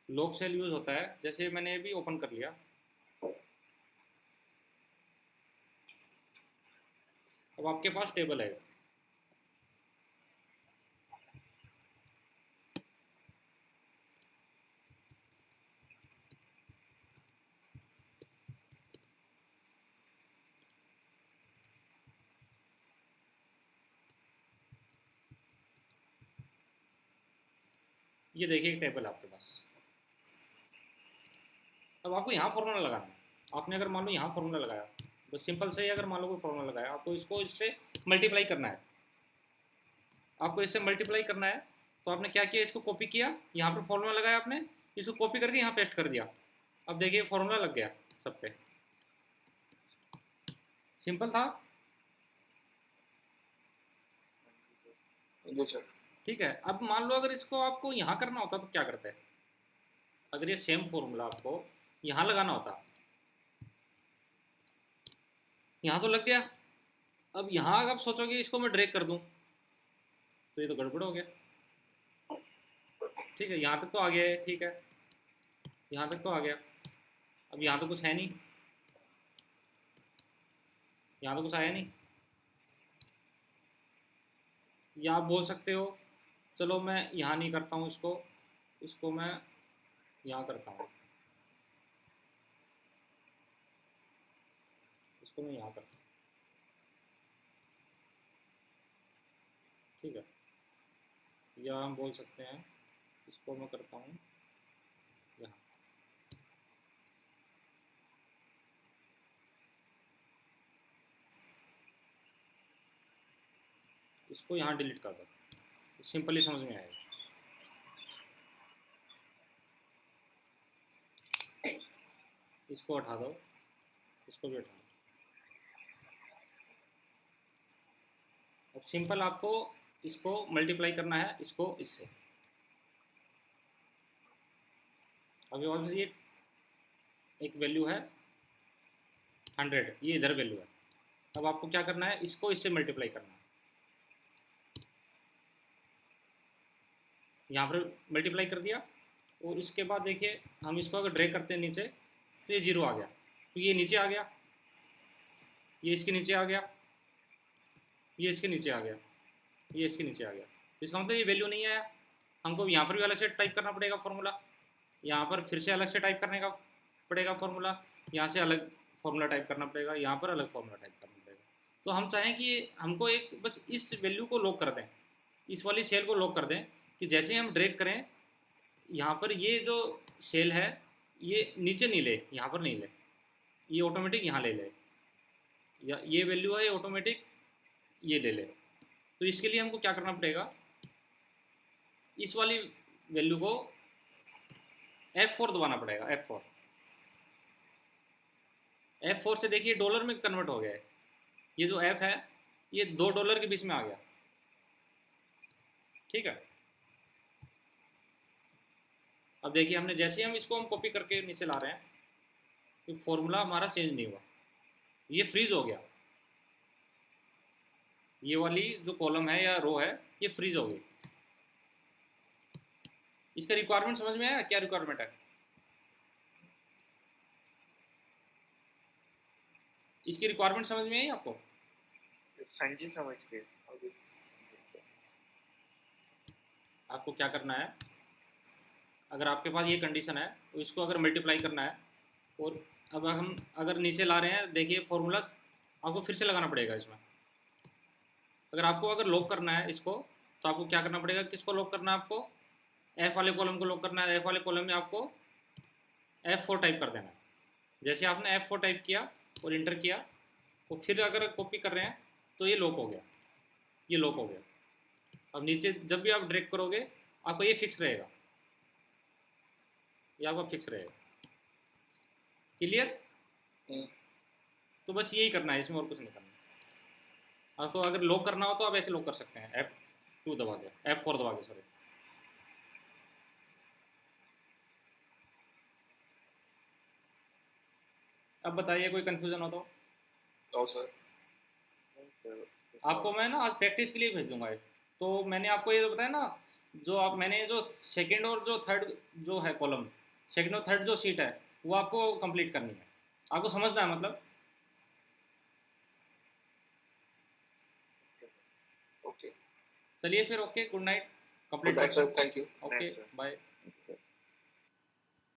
लॉग सेल यूज होता है, जैसे मैंने अभी ओपन कर लिया, अब आपके पास टेबल है, ये देखिए एक टेबल है आपके पास। अब आपको यहाँ फॉर्मूला लगाना है। आपने अगर मान लो यहाँ फॉर्मूला लगाया, बस सिंपल से ही अगर मान लो कोई फॉर्मूला लगाया, आपको इसको इससे मल्टीप्लाई करना है, आपको इससे मल्टीप्लाई करना है। तो आपने क्या किया, इसको कॉपी किया, यहाँ पर फॉर्मूला लगाया आपने, इसको कॉपी करके यहाँ पेस्ट कर दिया। अब देखिए फॉर्मूला लग गया सब पे, सिंपल था। जी सर। ठीक है, अब मान लो अगर इसको आपको यहाँ करना होता तो क्या करते हैं, अगर ये सेम फॉर्मूला आपको यहाँ लगाना होता, यहाँ तो लग गया, अब यहाँ अगर आप सोचोगे इसको मैं ड्रैग कर दूँ तो ये तो गड़बड़ हो गया। ठीक है, यहाँ तक तो आ गया है, ठीक है, यहाँ तक तो आ गया। अब यहाँ तो कुछ है नहीं, यहाँ तो कुछ आया नहीं। या आप बोल सकते हो चलो मैं यहाँ नहीं करता हूँ, इसको मैं यहाँ करता हूँ, इसको मैं यहाँ करता हूँ, ठीक है। या हम बोल सकते हैं इसको मैं करता हूँ यहाँ, इसको यहाँ डिलीट कर दो, सिंपली समझ में आएगा। इसको हटा दो, इसको भी हटा दो। अब सिंपल आपको इसको मल्टीप्लाई करना है, इसको इससे। अभी ऑब्वियसली ये एक वैल्यू है 100, ये इधर वैल्यू है। अब आपको क्या करना है, इसको इससे मल्टीप्लाई करना है, यहाँ पर मल्टीप्लाई कर दिया, और इसके बाद देखिए हम इसको अगर ड्रैग करते हैं नीचे तो ये 0 आ गया, तो ये नीचे आ गया, ये इसके नीचे आ गया, ये इसके नीचे आ गया, ये इसके नीचे आ गया। तो इसका मतलब ये वैल्यू नहीं आया। हमको यहाँ पर भी अलग से टाइप करना पड़ेगा फॉर्मूला, यहाँ पर फिर से अलग से टाइप करने का पड़ेगा फॉर्मूला, यहाँ से अलग फॉर्मूला टाइप करना पड़ेगा, यहाँ पर अलग फॉर्मूला टाइप करना पड़ेगा। तो हम चाहें कि हमको एक बस इस वैल्यू को लॉक कर दें, इस वाली सेल को लॉक कर दें कि जैसे ही हम ड्रैग करें यहाँ पर ये जो सेल है ये नीचे नहीं ले, यहाँ पर नहीं ले, ये ऑटोमेटिक यहाँ ले ले, या ये वैल्यू है ऑटोमेटिक ये ले ले। तो इसके लिए हमको क्या करना पड़ेगा, इस वाली वैल्यू को F4 दबाना पड़ेगा, F4। F4 से देखिए डॉलर में कन्वर्ट हो गया है, ये जो F है ये $2 के बीच में आ गया, ठीक है। अब देखिए हमने जैसे हम इसको कॉपी करके नीचे ला रहे हैं तो फॉर्मूला हमारा चेंज नहीं हुआ, ये फ्रीज हो गया, ये वाली जो कॉलम है या रो है ये फ्रीज हो गई। इसका रिक्वायरमेंट समझ में आया, क्या रिक्वायरमेंट है इसकी रिक्वायरमेंट समझ में आई आपको? हाँ जी समझ गए। आपको क्या करना है, अगर आपके पास ये कंडीशन है तो इसको अगर मल्टीप्लाई करना है, और अब हम अगर नीचे ला रहे हैं देखिए फॉर्मूला आपको फिर से लगाना पड़ेगा इसमें। अगर आपको अगर लॉक करना है इसको तो आपको क्या करना पड़ेगा, किसको लॉक करना है आपको, F वाले कॉलम को लॉक करना है। F वाले कॉलम में आपको F4 टाइप कर देना है। जैसे आपने F4 टाइप किया और इंटर किया तो फिर अगर कॉपी कर रहे हैं तो ये लॉक हो गया, ये लॉक हो गया। अब नीचे जब भी आप ड्रैग करोगे आपको ये फिक्स रहेगा, ये आपका फिक्स रहेगा। क्लियर? तो बस यही करना है, इसमें और कुछ नहीं करना। आपको अगर लॉक करना हो तो आप ऐसे लॉक कर सकते हैं, F2 दबा के, F4 दबा के, सॉरी। अब बताइए कोई कंफ्यूजन हो तो? तो सर आपको मैं ना आज प्रैक्टिस के लिए भेज दूंगा तो मैंने आपको ये बताया ना, जो आप मैंने जो सेकंड और जो थर्ड जो है कॉलम, सेकंड और थर्ड जो शीट है वो आपको कंप्लीट करनी है, आपको समझना है मतलब। ओके, चलिए फिर, okay, good night, good complete night करते सर, हैं। Thank you. Okay, Night, sir. Bye.